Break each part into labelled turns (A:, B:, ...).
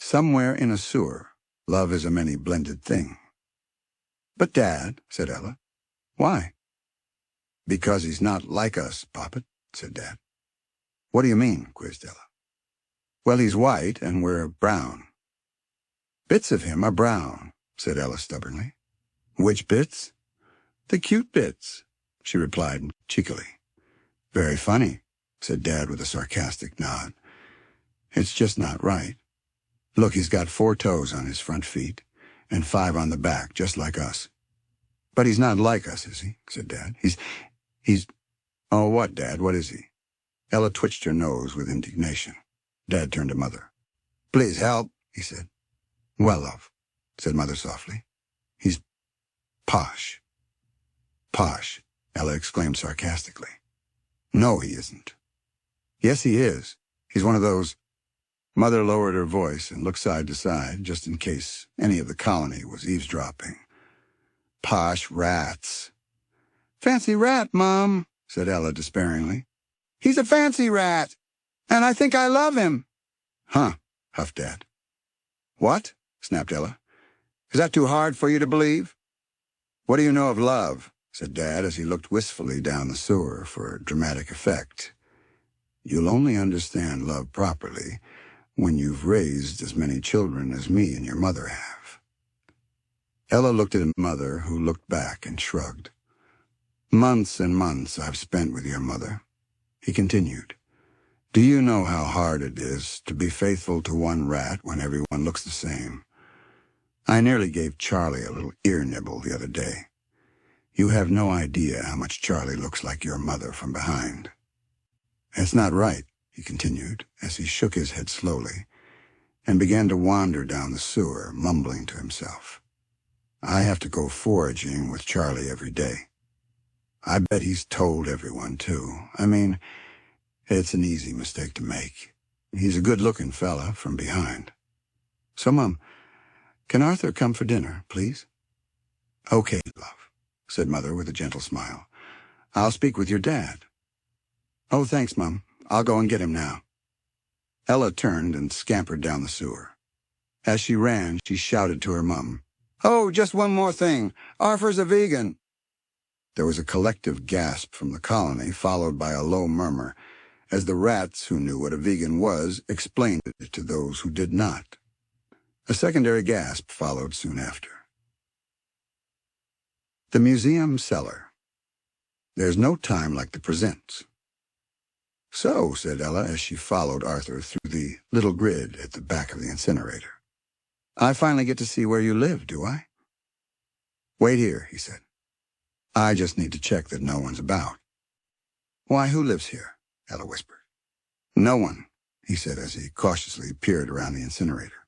A: Somewhere in a sewer, love is a many blended thing. But Dad, said Ella. Why? Because he's not like us, Poppet, said Dad. What do you mean? Quizzed Ella. Well, he's white and we're brown. Bits of him are brown, said Ella stubbornly. Which bits? The cute bits, she replied cheekily. Very funny, said Dad with a sarcastic nod. It's just not right. Look, he's got 4 toes on his front feet and 5 on the back, just like us. But he's not like us, is he? Said Dad. He's... Oh, what, Dad? What is he? Ella twitched her nose with indignation. Dad turned to Mother. Please help, he said. Well, love, said Mother softly. He's posh. Posh, Ella exclaimed sarcastically. No, he isn't. Yes, he is. He's one of those... Mother lowered her voice and looked side to side, just in case any of the colony was eavesdropping. Posh rats. Fancy rat, Mom, said Ella despairingly. He's a fancy rat, and I think I love him. Huh, huffed Dad. What? Snapped Ella. Is that too hard for you to believe? What do you know of love? Said Dad as he looked wistfully down the sewer for dramatic effect. You'll only understand love properly when you've raised as many children as me and your mother have. Ella looked at Mother, who looked back and shrugged. Months and months I've spent with your mother, he continued. Do you know how hard it is to be faithful to one rat when everyone looks the same? I nearly gave Charlie a little ear nibble the other day. You have no idea how much Charlie looks like your mother from behind. It's not right, he continued, as he shook his head slowly and began to wander down the sewer, mumbling to himself. I have to go foraging with Charlie every day. I bet he's told everyone, too. I mean, it's an easy mistake to make. He's a good-looking fella from behind. So, Mom, can Arthur come for dinner, please? Okay, love, said Mother with a gentle smile. I'll speak with your dad. Oh, thanks, Mom. I'll go and get him now. Ella turned and scampered down the sewer. As she ran, she shouted to her mum, Oh, just one more thing. Arthur's a vegan. There was a collective gasp from the colony, followed by a low murmur, as the rats who knew what a vegan was explained it to those who did not. A secondary gasp followed soon after. The museum cellar. There's no time like the presents. So, said Ella as she followed Arthur through the little grid at the back of the incinerator. I finally get to see where you live, do I? Wait here, he said. I just need to check that no one's about. Why, who lives here? Ella whispered. No one, he said as he cautiously peered around the incinerator.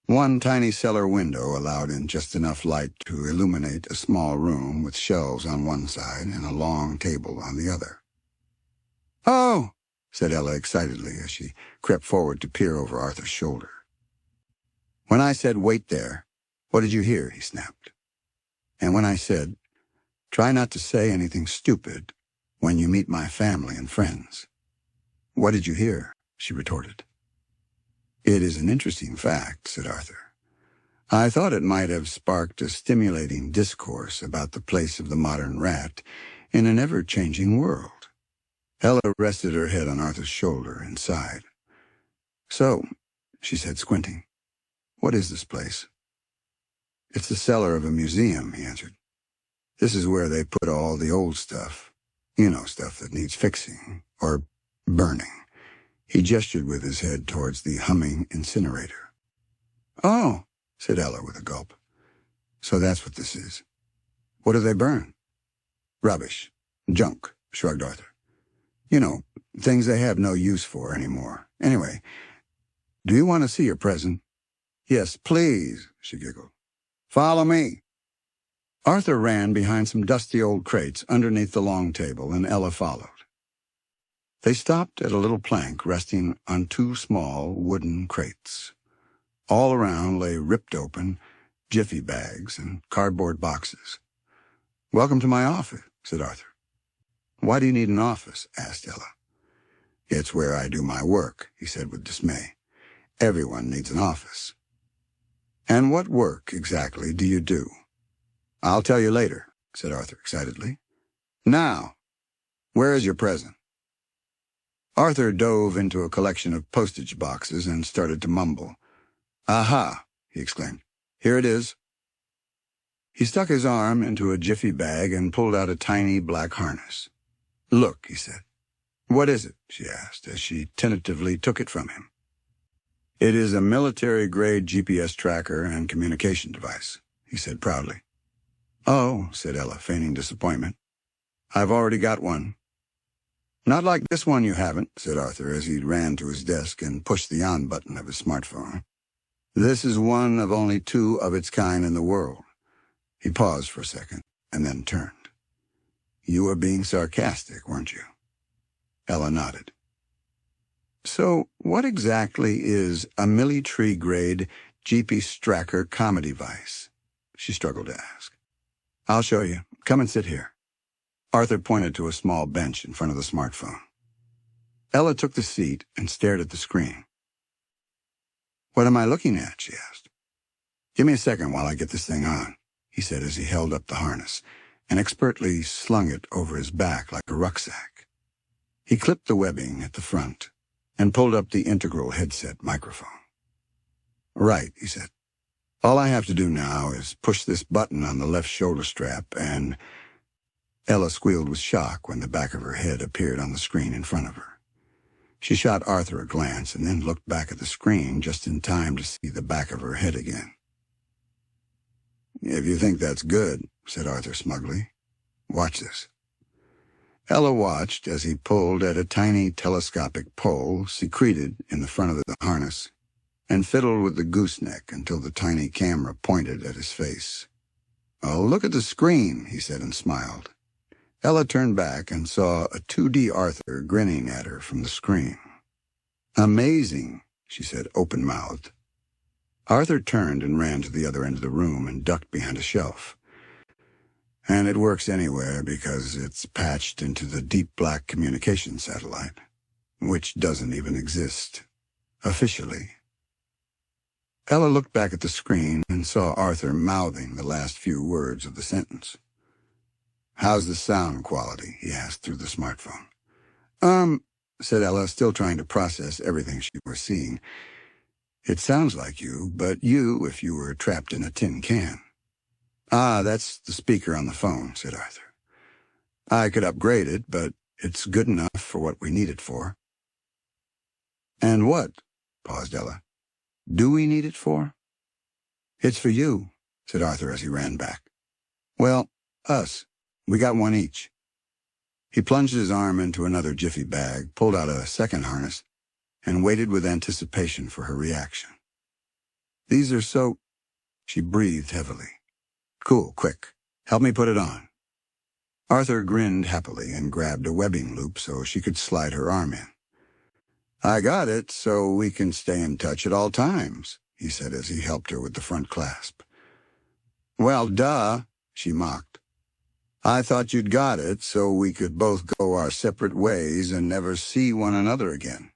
A: One tiny cellar window allowed in just enough light to illuminate a small room with shelves on one side and a long table on the other. Oh, said Ella excitedly as she crept forward to peer over Arthur's shoulder. When I said, wait there, what did you hear? He snapped. And when I said, try not to say anything stupid when you meet my family and friends, what did you hear? She retorted. It is an interesting fact, said Arthur. I thought it might have sparked a stimulating discourse about the place of the modern rat in an ever-changing world. Ella rested her head on Arthur's shoulder and sighed. So, she said, squinting, what is this place? It's the cellar of a museum, he answered. This is where they put all the old stuff. You know, stuff that needs fixing or burning. He gestured with his head towards the humming incinerator. Oh, said Ella with a gulp. So that's what this is. What do they burn? Rubbish. Junk, shrugged Arthur. You know, things they have no use for anymore. Anyway, do you want to see your present? Yes, please, she giggled. Follow me. Arthur ran behind some dusty old crates underneath the long table, and Ella followed. They stopped at a little plank resting on 2 small wooden crates. All around lay ripped open jiffy bags and cardboard boxes. Welcome to my office, said Arthur. Why do you need an office? Asked Ella. It's where I do my work, he said with dismay. Everyone needs an office. And what work, exactly, do you do? I'll tell you later, said Arthur excitedly. Now, where is your present? Arthur dove into a collection of postage boxes and started to mumble. Aha, he exclaimed. Here it is. He stuck his arm into a jiffy bag and pulled out a tiny black harness. Look, he said. What is it? She asked, as she tentatively took it from him. It is a military-grade GPS tracker and communication device, he said proudly. Oh, said Ella, feigning disappointment. I've already got one. Not like this one you haven't, said Arthur as he ran to his desk and pushed the on button of his smartphone. This is one of only 2 of its kind in the world. He paused for a second and then turned. You were being sarcastic, weren't you? Ella nodded. So what exactly is a military-grade GPS tracker comedy device? She struggled to ask. I'll show you. Come and sit here. Arthur pointed to a small bench in front of the smartphone. Ella took the seat and stared at the screen. What am I looking at? She asked. Give me a second while I get this thing on, he said as he held up the harness and expertly slung it over his back like a rucksack. He clipped the webbing at the front and pulled up the integral headset microphone. Right, he said. All I have to do now is push this button on the left shoulder strap and... Ella squealed with shock when the back of her head appeared on the screen in front of her. She shot Arthur a glance and then looked back at the screen just in time to see the back of her head again. If you think that's good, said Arthur smugly, watch this. Ella watched as he pulled at a tiny telescopic pole secreted in the front of the harness and fiddled with the gooseneck until the tiny camera pointed at his face. Oh, look at the screen, he said and smiled. Ella turned back and saw a 2D Arthur grinning at her from the screen. Amazing, she said, open-mouthed. Arthur turned and ran to the other end of the room and ducked behind a shelf. And it works anywhere because it's patched into the deep black communication satellite, which doesn't even exist, officially. Ella looked back at the screen and saw Arthur mouthing the last few words of the sentence. How's the sound quality? He asked through the smartphone. Said Ella, still trying to process everything she was seeing. It sounds like you, but you if you were trapped in a tin can. Ah, that's the speaker on the phone, said Arthur. I could upgrade it, but it's good enough for what we need it for. And what, paused Ella, do we need it for? It's for you, said Arthur as he ran back. Well, us. We got one each. He plunged his arm into another jiffy bag, pulled out a second harness, and waited with anticipation for her reaction. These are so... She breathed heavily. Cool, quick. Help me put it on. Arthur grinned happily and grabbed a webbing loop so she could slide her arm in. I got it so we can stay in touch at all times, he said as he helped her with the front clasp. Well, duh, she mocked. I thought you'd got it so we could both go our separate ways and never see one another again.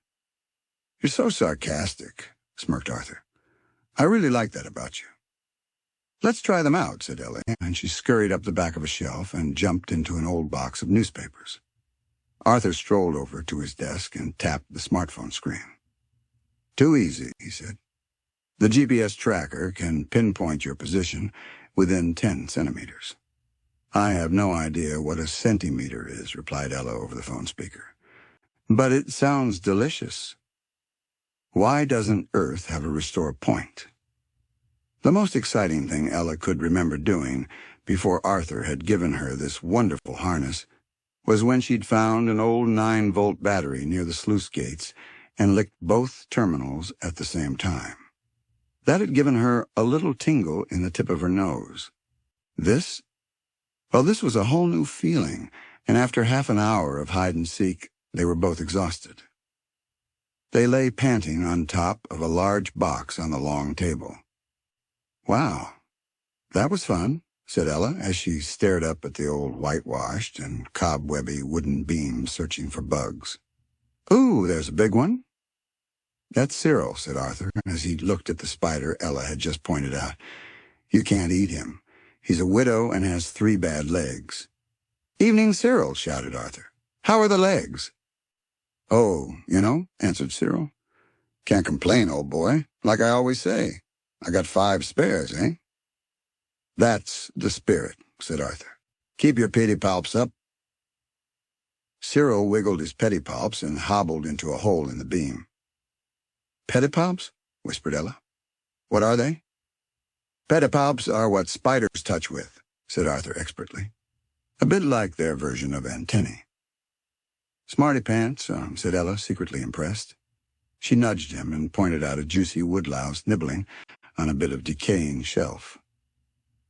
A: You're so sarcastic, smirked Arthur. I really like that about you. Let's try them out, said Ellie, and she scurried up the back of a shelf and jumped into an old box of newspapers. Arthur strolled over to his desk and tapped the smartphone screen. Too easy, he said. The GPS tracker can pinpoint your position within 10 centimeters. I have no idea what a centimeter is, replied Ella over the phone speaker. But it sounds delicious. Why doesn't Earth have a restore point? The most exciting thing Ella could remember doing before Arthur had given her this wonderful harness was when she'd found an old 9-volt battery near the sluice gates and licked both terminals at the same time. That had given her a little tingle in the tip of her nose. This was a whole new feeling, and after half an hour of hide-and-seek, they were both exhausted. They lay panting on top of a large box on the long table. Wow, that was fun, said Ella as she stared up at the old whitewashed and cobwebby wooden beam searching for bugs. Ooh, there's a big one. That's Cyril, said Arthur, as he looked at the spider Ella had just pointed out. You can't eat him. He's a widow and has 3 bad legs. Evening, Cyril, shouted Arthur. How are the legs? Oh, answered Cyril. Can't complain, old boy. Like I always say, I got 5 spares, eh? That's the spirit, said Arthur. Keep your pedipalps up. Cyril wiggled his pedipalps and hobbled into a hole in the beam. Pedipalps? Whispered Ella. What are they? Pedipalps are what spiders touch with, said Arthur expertly. A bit like their version of antennae. Smarty pants, said Ella, secretly impressed. She nudged him and pointed out a juicy woodlouse nibbling on a bit of decaying shelf.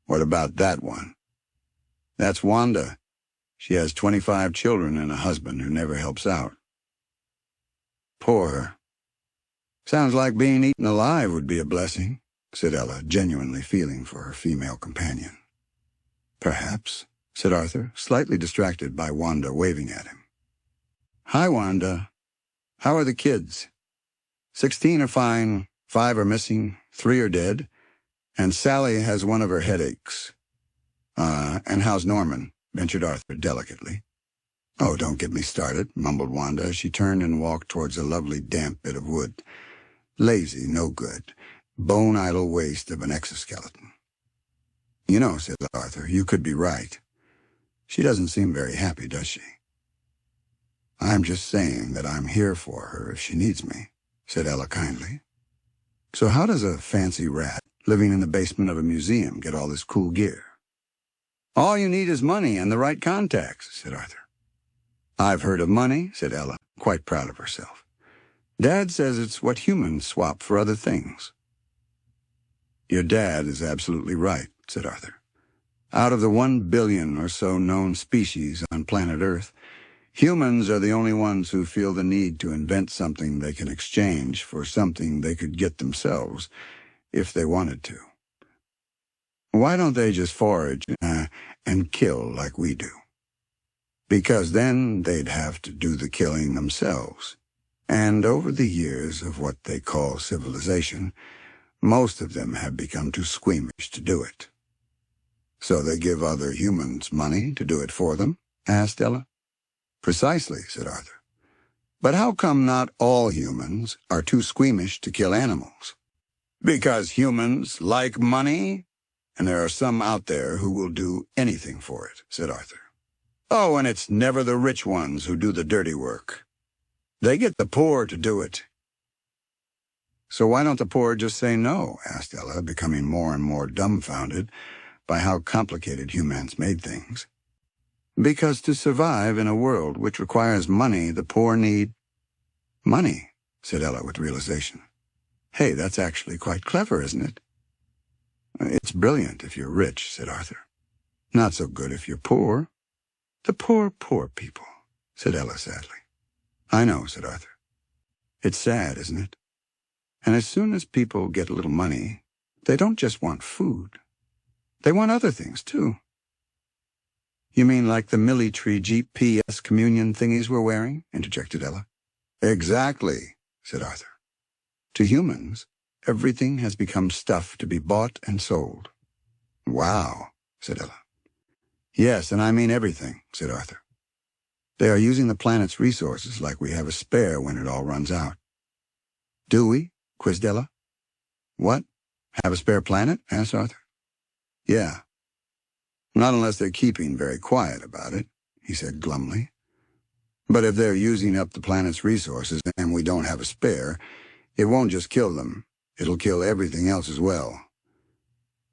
A: What about that one? That's Wanda. She has 25 children and a husband who never helps out. Poor her. Sounds like being eaten alive would be a blessing, said Ella, genuinely feeling for her female companion. Perhaps, said Arthur, slightly distracted by Wanda waving at him. Hi, Wanda. How are the kids? 16 are fine, 5 are missing, 3 are dead, and Sally has one of her headaches. And how's Norman? Ventured Arthur delicately. Oh, don't get me started, mumbled Wanda as she turned and walked towards a lovely damp bit of wood. Lazy, no good, bone-idle waste of an exoskeleton. You know, said Arthur, you could be right. She doesn't seem very happy, does she? I'm just saying that I'm here for her if she needs me, said Ella kindly. So how does a fancy rat living in the basement of a museum get all this cool gear? All you need is money and the right contacts, said Arthur. I've heard of money, said Ella, quite proud of herself. Dad says it's what humans swap for other things. Your dad is absolutely right, said Arthur. Out of the 1 billion or so known species on planet Earth, humans are the only ones who feel the need to invent something they can exchange for something they could get themselves if they wanted to. Why don't they just forage and kill like we do? Because then they'd have to do the killing themselves. And over the years of what they call civilization, most of them have become too squeamish to do it. So they give other humans money to do it for them? Asked Ella. Precisely, said Arthur. But how come not all humans are too squeamish to kill animals? Because humans like money, and there are some out there who will do anything for it, said Arthur. Oh, and it's never the rich ones who do the dirty work. They get the poor to do it. So why don't the poor just say no? Asked Ella, becoming more and more dumbfounded by how complicated humans made things. Because to survive in a world which requires money, the poor need money, said Ella with realization. Hey, that's actually quite clever, isn't it? It's brilliant if you're rich, said Arthur. Not so good if you're poor. The poor people, said Ella sadly. I know, said Arthur. It's sad, isn't it? And as soon as people get a little money, they don't just want food. They want other things, too. You mean like the military GPS communion thingies we're wearing? Interjected Ella. Exactly, said Arthur. To humans, everything has become stuff to be bought and sold. Wow, said Ella. Yes, and I mean everything, said Arthur. They are using the planet's resources like we have a spare when it all runs out. Do we? Quizzed Ella. What? Have a spare planet? Asked Arthur. Yeah. Not unless they're keeping very quiet about it, he said glumly. But if they're using up the planet's resources and we don't have a spare, it won't just kill them. It'll kill everything else as well.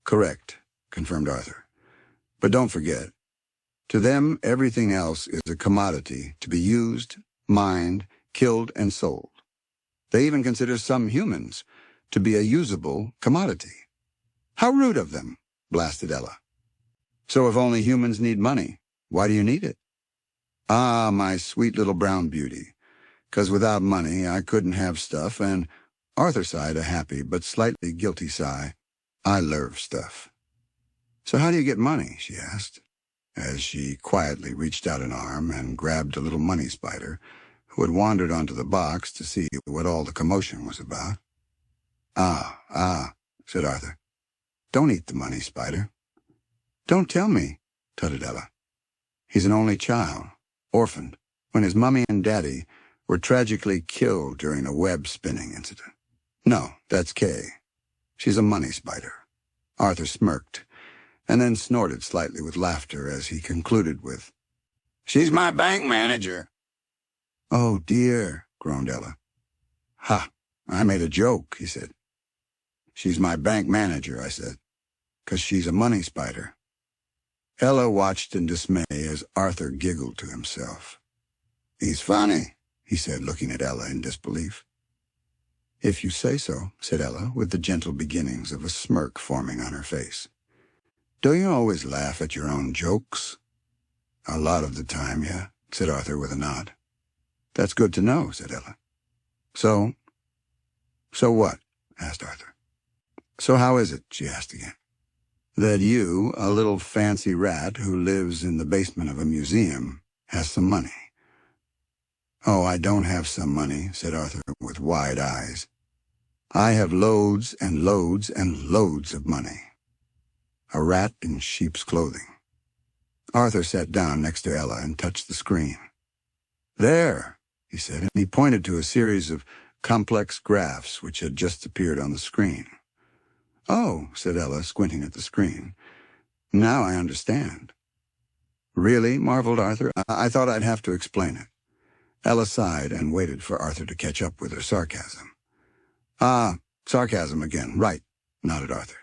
A: Correct, confirmed Arthur. But don't forget, to them everything else is a commodity to be used, mined, killed, and sold. They even consider some humans to be a usable commodity. How rude of them, blasted Ella. So if only humans need money, why do you need it? Ah, my sweet little brown beauty. 'Cause without money I couldn't have stuff, and Arthur sighed a happy but slightly guilty sigh. I love stuff. So how do you get money? She asked, as she quietly reached out an arm and grabbed a little money spider, who had wandered onto the box to see what all the commotion was about. Ah, said Arthur. Don't eat the money, Spider. Don't tell me, tutted Ella. He's an only child, orphaned, when his mummy and daddy were tragically killed during a web-spinning incident. No, that's Kay. She's a money spider. Arthur smirked, and then snorted slightly with laughter as he concluded with, She's my bank manager. Oh, dear, groaned Ella. Ha, I made a joke, he said. She's my bank manager, I said, 'cause she's a money spider. Ella watched in dismay as Arthur giggled to himself. He's funny, he said, looking at Ella in disbelief. If you say so, said Ella, with the gentle beginnings of a smirk forming on her face. Do you always laugh at your own jokes? A lot of the time, yeah, said Arthur with a nod. That's good to know, said Ella. So what? Asked Arthur. So how is it, she asked again, that you, a little fancy rat who lives in the basement of a museum, has some money? Oh, I don't have some money, said Arthur with wide eyes. I have loads and loads and loads of money. A rat in sheep's clothing. Arthur sat down next to Ella and touched the screen. There, he said, and he pointed to a series of complex graphs which had just appeared on the screen. Oh, said Ella, squinting at the screen. Now I understand. Really? Marveled Arthur. I thought I'd have to explain it. Ella sighed and waited for Arthur to catch up with her sarcasm. Ah, sarcasm again. Right, nodded Arthur.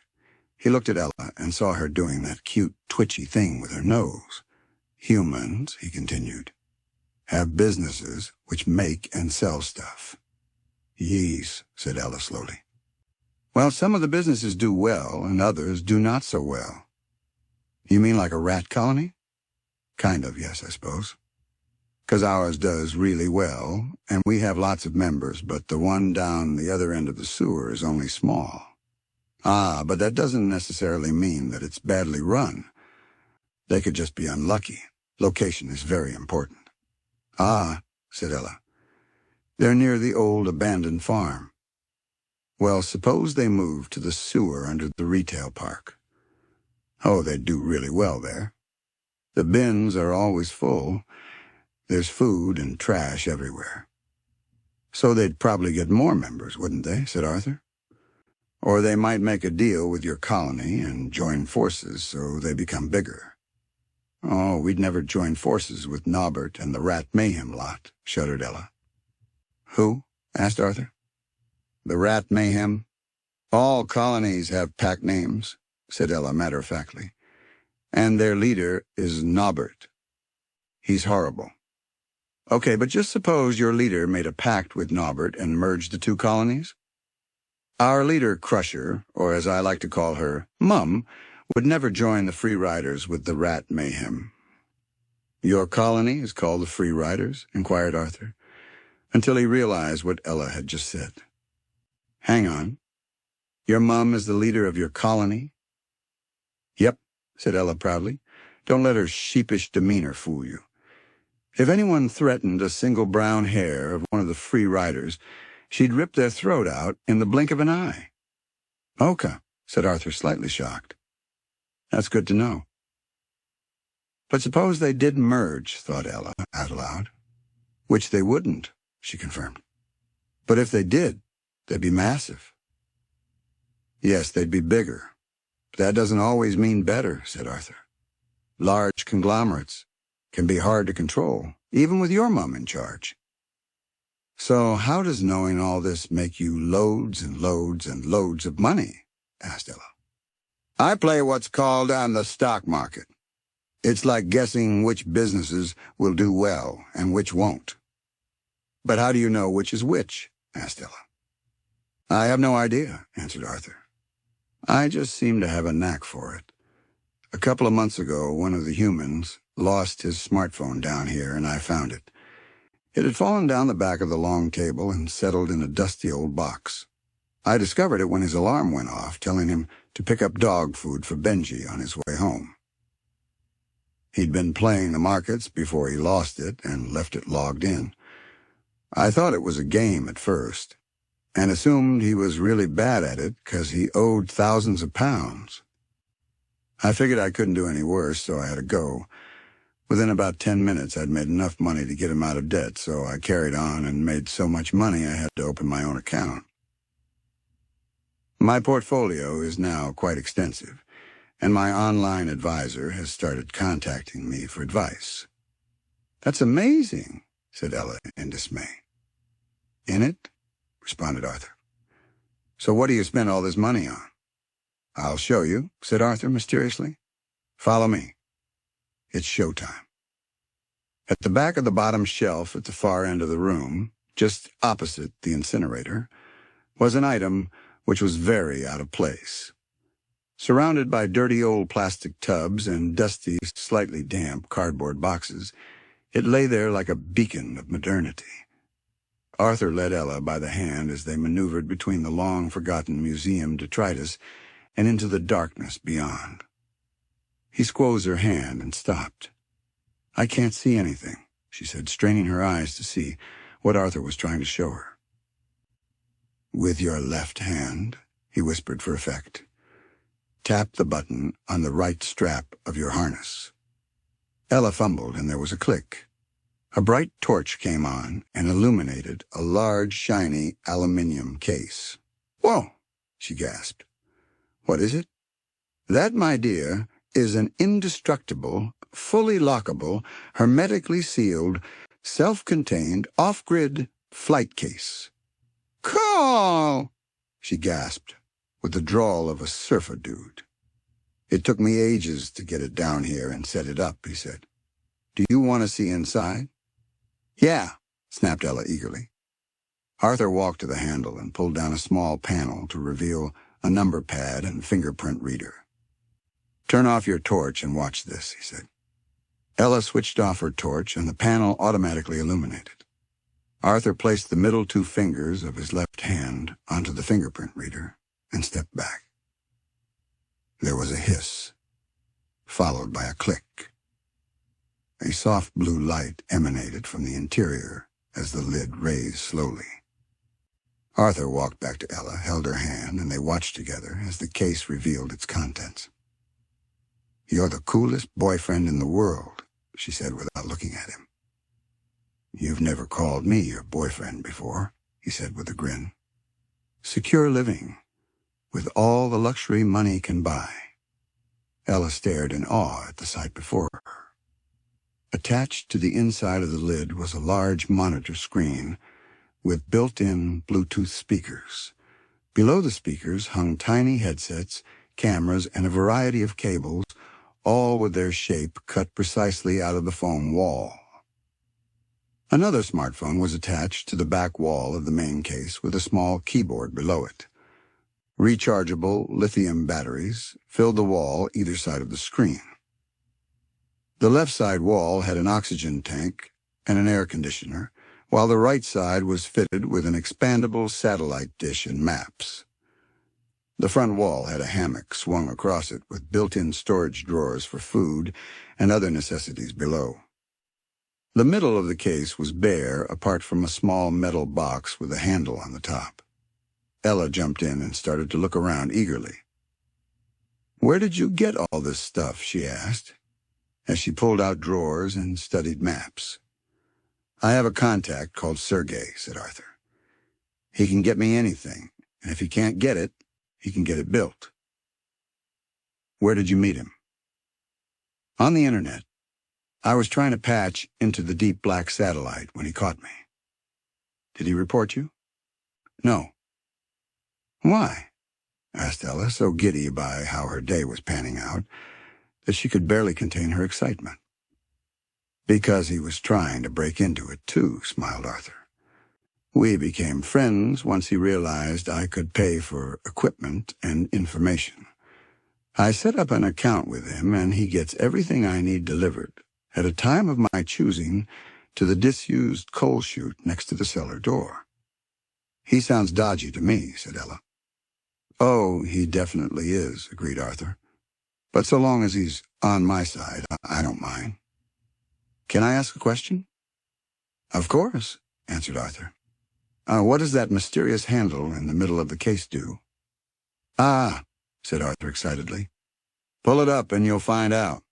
A: He looked at Ella and saw her doing that cute, twitchy thing with her nose. Humans, he continued, have businesses which make and sell stuff. Yes, said Ella slowly. Well, some of the businesses do well and others do not so well. You mean like a rat colony? Kind of, yes, I suppose. 'Cause ours does really well, and we have lots of members, but the one down the other end of the sewer is only small. Ah, but that doesn't necessarily mean that it's badly run. They could just be unlucky. Location is very important. Ah, said Ella. They're near the old abandoned farm. Well, suppose they move to the sewer under the retail park. Oh, they'd do really well there. The bins are always full. There's food and trash everywhere. So they'd probably get more members, wouldn't they? Said Arthur. Or they might make a deal with your colony and join forces so they become bigger. Oh, we'd never join forces with Nobbert and the Rat Mayhem lot, shuddered Ella. Who? Asked Arthur. The Rat Mayhem. All colonies have pack names, said Ella matter-of-factly. And their leader is Nobbert. He's horrible. Okay, but just suppose your leader made a pact with Nobbert and merged the two colonies. Our leader, Crusher, or as I like to call her, Mum, would never join the Free Riders with the Rat Mayhem. Your colony is called the Free Riders? Inquired Arthur, until he realized what Ella had just said. Hang on. Your mum is the leader of your colony? Yep, said Ella proudly. Don't let her sheepish demeanor fool you. If anyone threatened a single brown hair of one of the Free Riders, she'd rip their throat out in the blink of an eye. Okay, said Arthur, slightly shocked. That's good to know. But suppose they did merge, thought Ella out loud. Which they wouldn't, she confirmed. But if they did, they'd be massive. Yes, they'd be bigger. But that doesn't always mean better, said Arthur. Large conglomerates can be hard to control, even with your mum in charge. So how does knowing all this make you loads and loads and loads of money? Asked Ella. I play what's called on the stock market. It's like guessing which businesses will do well and which won't. But how do you know which is which? Asked Ella. I have no idea, answered Arthur. I just seem to have a knack for it. A couple of months ago, one of the humans lost his smartphone down here, and I found it. It had fallen down the back of the long table and settled in a dusty old box. I discovered it when his alarm went off, telling him to pick up dog food for Benji on his way home. He'd been playing the markets before he lost it and left it logged in. I thought it was a game at first, and assumed he was really bad at it because he owed thousands of pounds. I figured I couldn't do any worse, so I had to go. Within about 10 minutes, I'd made enough money to get him out of debt, so I carried on and made so much money I had to open my own account. My portfolio is now quite extensive, and my online advisor has started contacting me for advice. "That's amazing," said Ella in dismay. "In it?" responded Arthur. "So what do you spend all this money on?" "I'll show you," said Arthur mysteriously. "Follow me. It's showtime." At the back of the bottom shelf at the far end of the room, just opposite the incinerator, was an item which was very out of place. Surrounded by dirty old plastic tubs and dusty, slightly damp cardboard boxes, it lay there like a beacon of modernity. Arthur led Ella by the hand as they maneuvered between the long-forgotten museum detritus and into the darkness beyond. He squeezed her hand and stopped. "I can't see anything," she said, straining her eyes to see what Arthur was trying to show her. "With your left hand," he whispered for effect, "tap the button on the right strap of your harness." Ella fumbled, and there was a click. A bright torch came on and illuminated a large, shiny aluminium case. "Whoa!" she gasped. "What is it?" "That, my dear, is an indestructible, fully lockable, hermetically sealed, self-contained, off-grid flight case." "Cool!" she gasped, with the drawl of a surfer dude. "It took me ages to get it down here and set it up," he said. "Do you want to see inside?" "Yeah," snapped Ella eagerly. Arthur walked to the handle and pulled down a small panel to reveal a number pad and fingerprint reader. "Turn off your torch and watch this," he said. Ella switched off her torch, and the panel automatically illuminated. Arthur placed the middle two fingers of his left hand onto the fingerprint reader and stepped back. There was a hiss, followed by a click. A soft blue light emanated from the interior as the lid raised slowly. Arthur walked back to Ella, held her hand, and they watched together as the case revealed its contents. "You're the coolest boyfriend in the world," she said without looking at him. "You've never called me your boyfriend before," he said with a grin. "Secure living, with all the luxury money can buy." Ella stared in awe at the sight before her. Attached to the inside of the lid was a large monitor screen with built-in Bluetooth speakers. Below the speakers hung tiny headsets, cameras, and a variety of cables, all with their shape cut precisely out of the foam wall. Another smartphone was attached to the back wall of the main case with a small keyboard below it. Rechargeable lithium batteries filled the wall either side of the screen. The left side wall had an oxygen tank and an air conditioner, while the right side was fitted with an expandable satellite dish and maps. The front wall had a hammock swung across it with built-in storage drawers for food and other necessities below. The middle of the case was bare apart from a small metal box with a handle on the top. Ella jumped in and started to look around eagerly. "Where did you get all this stuff?" she asked, as she pulled out drawers and studied maps. "I have a contact called Sergei," said Arthur. "He can get me anything, and if he can't get it, he can get it built." "Where did you meet him?" "On the internet. I was trying to patch into the deep black satellite when he caught me." "Did he report you?" "No." "Why?" asked Ella, so giddy by how her day was panning out that she could barely contain her excitement. "Because he was trying to break into it, too," smiled Arthur. "We became friends once he realized I could pay for equipment and information. I set up an account with him, and he gets everything I need delivered, at a time of my choosing, to the disused coal chute next to the cellar door." "He sounds dodgy to me," said Ella. "Oh, he definitely is," agreed Arthur. "But so long as he's on my side, I don't mind." "Can I ask a question?" "Of course," answered Arthur. What does that mysterious handle in the middle of the case do? Ah, said Arthur excitedly. Pull it up and you'll find out.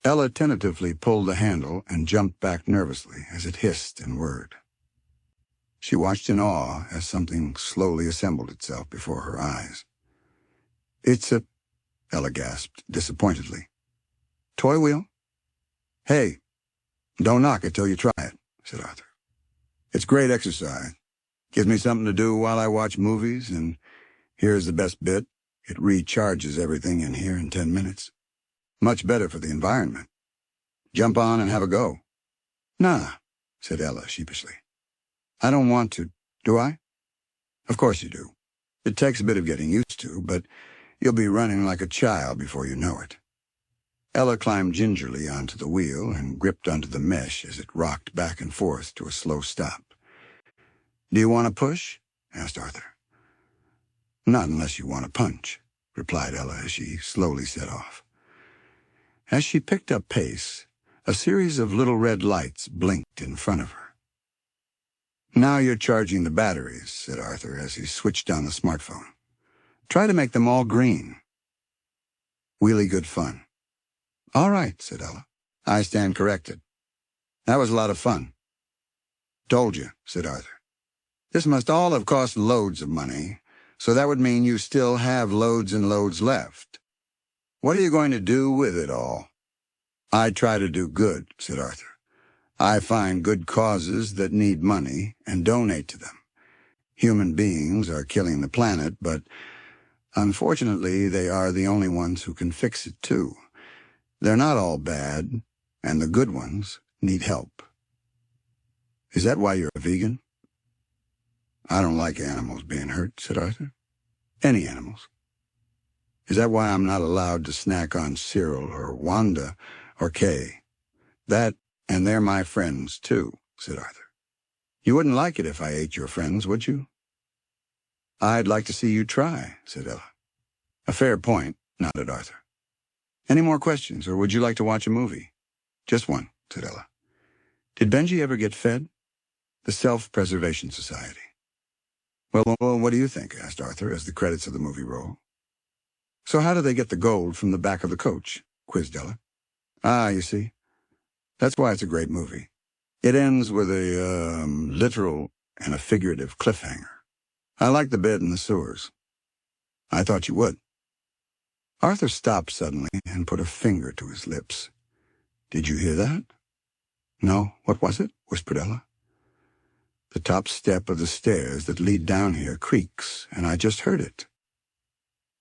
A: Ella tentatively pulled the handle and jumped back nervously as it hissed and whirred. She watched in awe as something slowly assembled itself before her eyes. It's a, Ella gasped disappointedly. Toy wheel? Hey, don't knock it till you try it, said Arthur. It's great exercise. Gives me something to do while I watch movies, and here's the best bit. It recharges everything in here in 10 minutes. Much better for the environment. Jump on and have a go. Nah, said Ella sheepishly. I don't want to, do I? Of course you do. It takes a bit of getting used to, but you'll be running like a child before you know it. Ella climbed gingerly onto the wheel and gripped onto the mesh as it rocked back and forth to a slow stop. Do you want to push? Asked Arthur. Not unless you want to punch, replied Ella as she slowly set off. As she picked up pace, a series of little red lights blinked in front of her. Now you're charging the batteries, said Arthur as he switched on the smartphone. Try to make them all green. Really good fun. All right, said Ella. I stand corrected. That was a lot of fun. Told you, said Arthur. This must all have cost loads of money, so that would mean you still have loads and loads left. What are you going to do with it all? I try to do good, said Arthur. I find good causes that need money and donate to them. Human beings are killing the planet, but unfortunately they are the only ones who can fix it too. They're not all bad, and the good ones need help. Is that why you're a vegan? I don't like animals being hurt, said Arthur. Any animals. Is that why I'm not allowed to snack on Cyril or Wanda or Kay? That, and they're my friends, too, said Arthur. You wouldn't like it if I ate your friends, would you? I'd like to see you try, said Ella. A fair point, nodded Arthur. Any more questions, or would you like to watch a movie? Just one, said Ella. Did Benji ever get fed? The Self-Preservation Society. Well, what do you think? Asked Arthur as the credits of the movie rolled. So how do they get the gold from the back of the coach? Quizzed Ella. Ah, you see. That's why it's a great movie. It ends with a literal and a figurative cliffhanger. I like the bit in the sewers. I thought you would. Arthur stopped suddenly and put a finger to his lips. Did you hear that? No, what was it? Whispered Ella. The top step of the stairs that lead down here creaks, and I just heard it.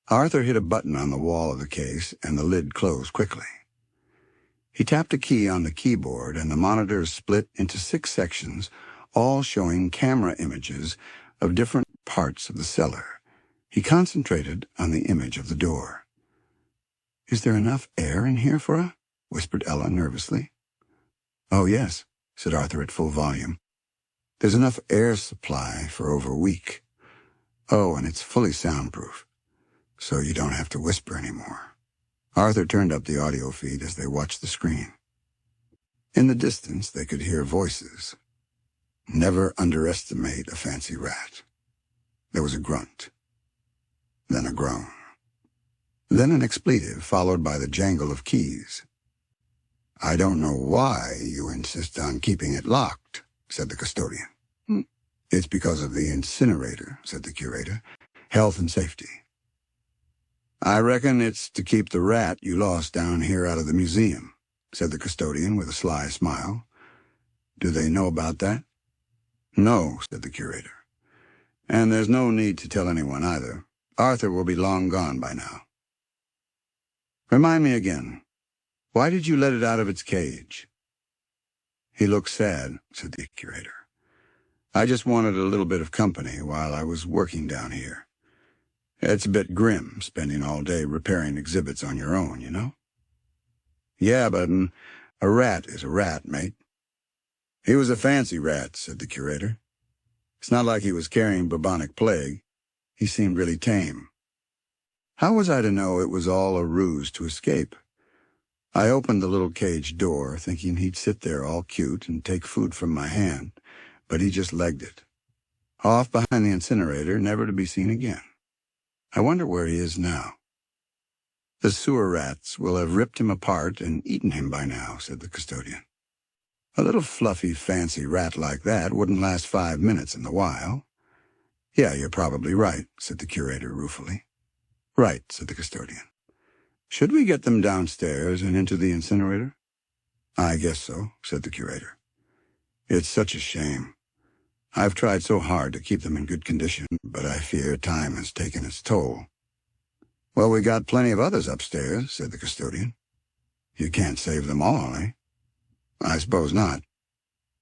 A: Arthur hit a button on the wall of the case, and the lid closed quickly. He tapped a key on the keyboard, and the monitors split into 6 sections, all showing camera images of different parts of the cellar. He concentrated on the image of the door. Is there enough air in here for a? Whispered Ella nervously. Oh, yes, said Arthur at full volume. There's enough air supply for over a week. Oh, and it's fully soundproof, so you don't have to whisper anymore. Arthur turned up the audio feed as they watched the screen. In the distance, they could hear voices. Never underestimate a fancy rat. There was a grunt, then a groan, then an expletive followed by the jangle of keys. I don't know why you insist on keeping it locked, said the custodian. It's because of the incinerator, said the curator. Health and safety. I reckon it's to keep the rat you lost down here out of the museum, said the custodian with a sly smile. Do they know about that? No, said the curator. And there's no need to tell anyone either. Arthur will be long gone by now. Remind me again, why did you let it out of its cage? He looked sad, said the curator. I just wanted a little bit of company while I was working down here. It's a bit grim, spending all day repairing exhibits on your own, you know? Yeah, but a rat is a rat, mate. He was a fancy rat, said the curator. It's not like he was carrying bubonic plague. He seemed really tame. How was I to know it was all a ruse to escape? I opened the little cage door, thinking he'd sit there all cute and take food from my hand, but he just legged it. Off behind the incinerator, never to be seen again. I wonder where he is now. The sewer rats will have ripped him apart and eaten him by now, said the custodian. A little fluffy, fancy rat like that wouldn't last 5 minutes in the wild. Yeah, you're probably right, said the curator ruefully. Right, said the custodian. Should we get them downstairs and into the incinerator? I guess so, said the curator. It's such a shame. I've tried so hard to keep them in good condition, but I fear time has taken its toll. Well, we got plenty of others upstairs, said the custodian. You can't save them all, eh? I suppose not.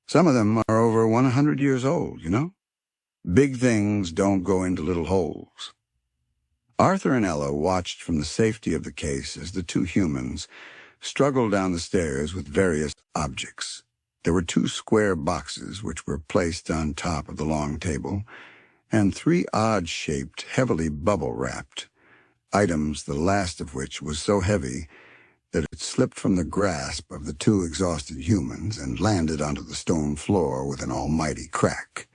A: Some of them are over 100 years old, you know? Big things don't go into little holes. Arthur and Ella watched from the safety of the case as the two humans struggled down the stairs with various objects. There were 2 square boxes which were placed on top of the long table, and 3 odd-shaped, heavily bubble-wrapped items, the last of which was so heavy that it slipped from the grasp of the 2 exhausted humans and landed onto the stone floor with an almighty crack.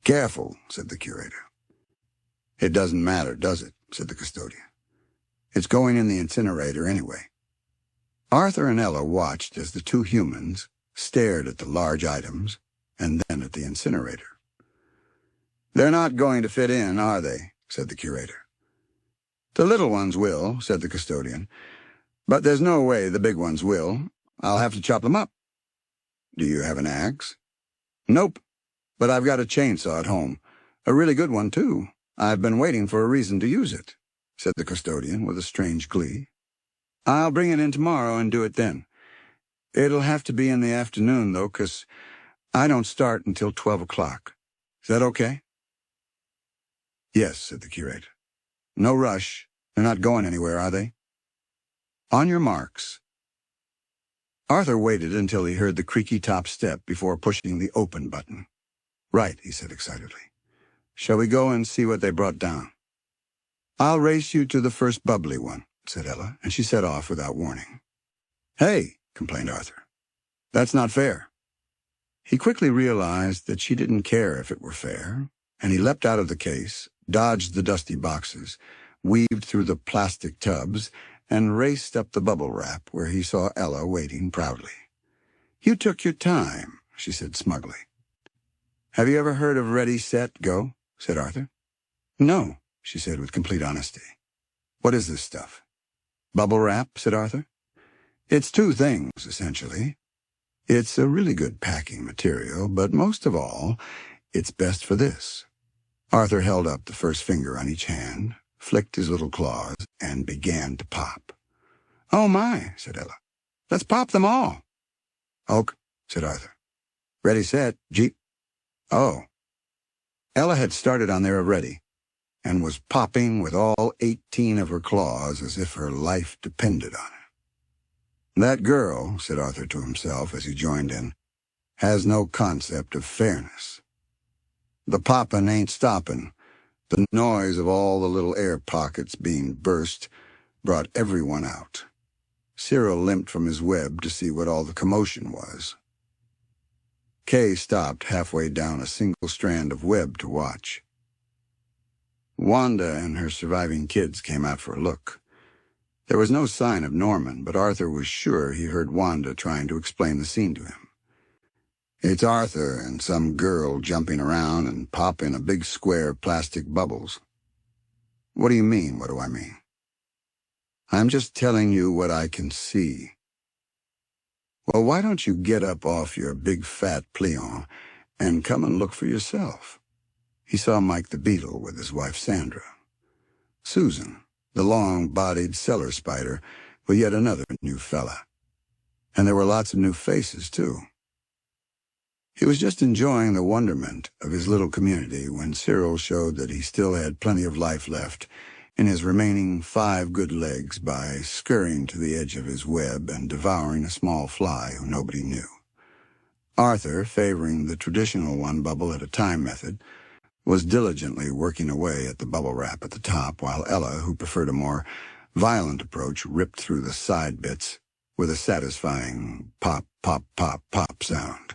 A: Careful, said the curator. It doesn't matter, does it, said the custodian. It's going in the incinerator anyway. Arthur and Ella watched as the 2 humans stared at the large items and then at the incinerator. They're not going to fit in, are they, said the curator. The little ones will, said the custodian. But there's no way the big ones will. I'll have to chop them up. Do you have an axe? Nope, but I've got a chainsaw at home. A really good one, too. I've been waiting for a reason to use it, said the custodian with a strange glee. I'll bring it in tomorrow and do it then. It'll have to be in the afternoon, though, 'cause I don't start until 12 o'clock. Is that okay? Yes, said the curator. No rush. They're not going anywhere, are they? On your marks. Arthur waited until he heard the creaky top step before pushing the open button. Right, he said excitedly. Shall we go and see what they brought down? I'll race you to the first bubbly one, said Ella, and she set off without warning. Hey, complained Arthur. That's not fair. He quickly realized that she didn't care if it were fair, and he leapt out of the case, dodged the dusty boxes, weaved through the plastic tubs, and raced up the bubble wrap where he saw Ella waiting proudly. You took your time, she said smugly. Have you ever heard of Ready, Set, Go? Said Arthur. No, she said with complete honesty. What is this stuff? Bubble wrap, said Arthur. It's 2 things, essentially. It's a really good packing material, but most of all, it's best for this. Arthur held up the first finger on each hand, flicked his little claws, and began to pop. Oh, my, said Ella. Let's pop them all. Oak, said Arthur. Ready, set, Jeep. Oh. Ella had started on there already, and was popping with all 18 of her claws as if her life depended on it. That girl, said Arthur to himself as he joined in, has no concept of fairness. The poppin' ain't stoppin'. The noise of all the little air pockets being burst brought everyone out. Cyril limped from his web to see what all the commotion was. Kay stopped halfway down a single strand of web to watch. Wanda and her surviving kids came out for a look. There was no sign of Norman, but Arthur was sure he heard Wanda trying to explain the scene to him. It's Arthur and some girl jumping around and popping a big square plastic bubbles. What do you mean, what do I mean? I'm just telling you what I can see. Well, why don't you get up off your big fat pliant and come and look for yourself? He saw Mike the Beetle with his wife Sandra. Susan, the long-bodied cellar spider, with yet another new fella. And there were lots of new faces, too. He was just enjoying the wonderment of his little community when Cyril showed that he still had plenty of life left in his remaining 5 good legs by scurrying to the edge of his web and devouring a small fly who nobody knew. Arthur, favoring the traditional one bubble at a time method, was diligently working away at the bubble wrap at the top, while Ella, who preferred a more violent approach, ripped through the side bits with a satisfying pop, pop, pop, pop sound.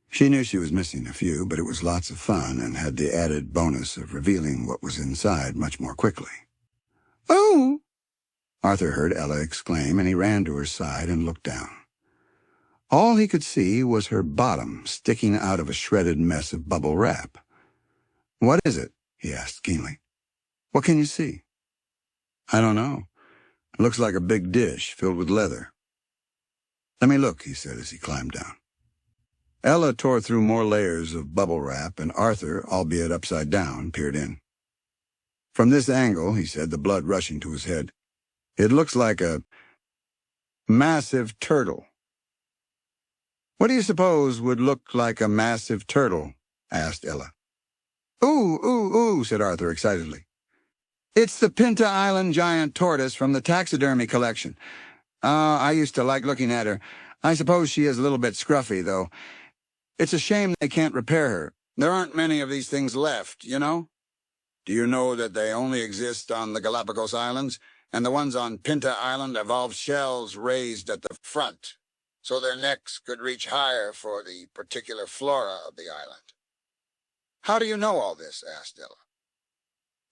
A: She knew she was missing a few, but it was lots of fun and had the added bonus of revealing what was inside much more quickly. "Oh!" Arthur heard Ella exclaim, and he ran to her side and looked down. All he could see was her bottom sticking out of a shredded mess of bubble wrap. "What is it?" he asked keenly. "What can you see?" "I don't know. It looks like a big dish filled with leather." "Let me look," he said as he climbed down. Ella tore through more layers of bubble wrap, and Arthur, albeit upside down, peered in. "From this angle," he said, the blood rushing to his head, "it looks like a massive turtle." "What do you suppose would look like a massive turtle?" asked Ella. "Ooh, ooh, ooh," said Arthur excitedly. "It's the Pinta Island giant tortoise from the taxidermy collection. I used to like looking at her. I suppose she is a little bit scruffy, though. It's a shame they can't repair her. There aren't many of these things left, you know? Do you know that they only exist on the Galapagos Islands, and the ones on Pinta Island evolved shells raised at the front, so their necks could reach higher for the particular flora of the island?" "How do you know all this?" asked Ella.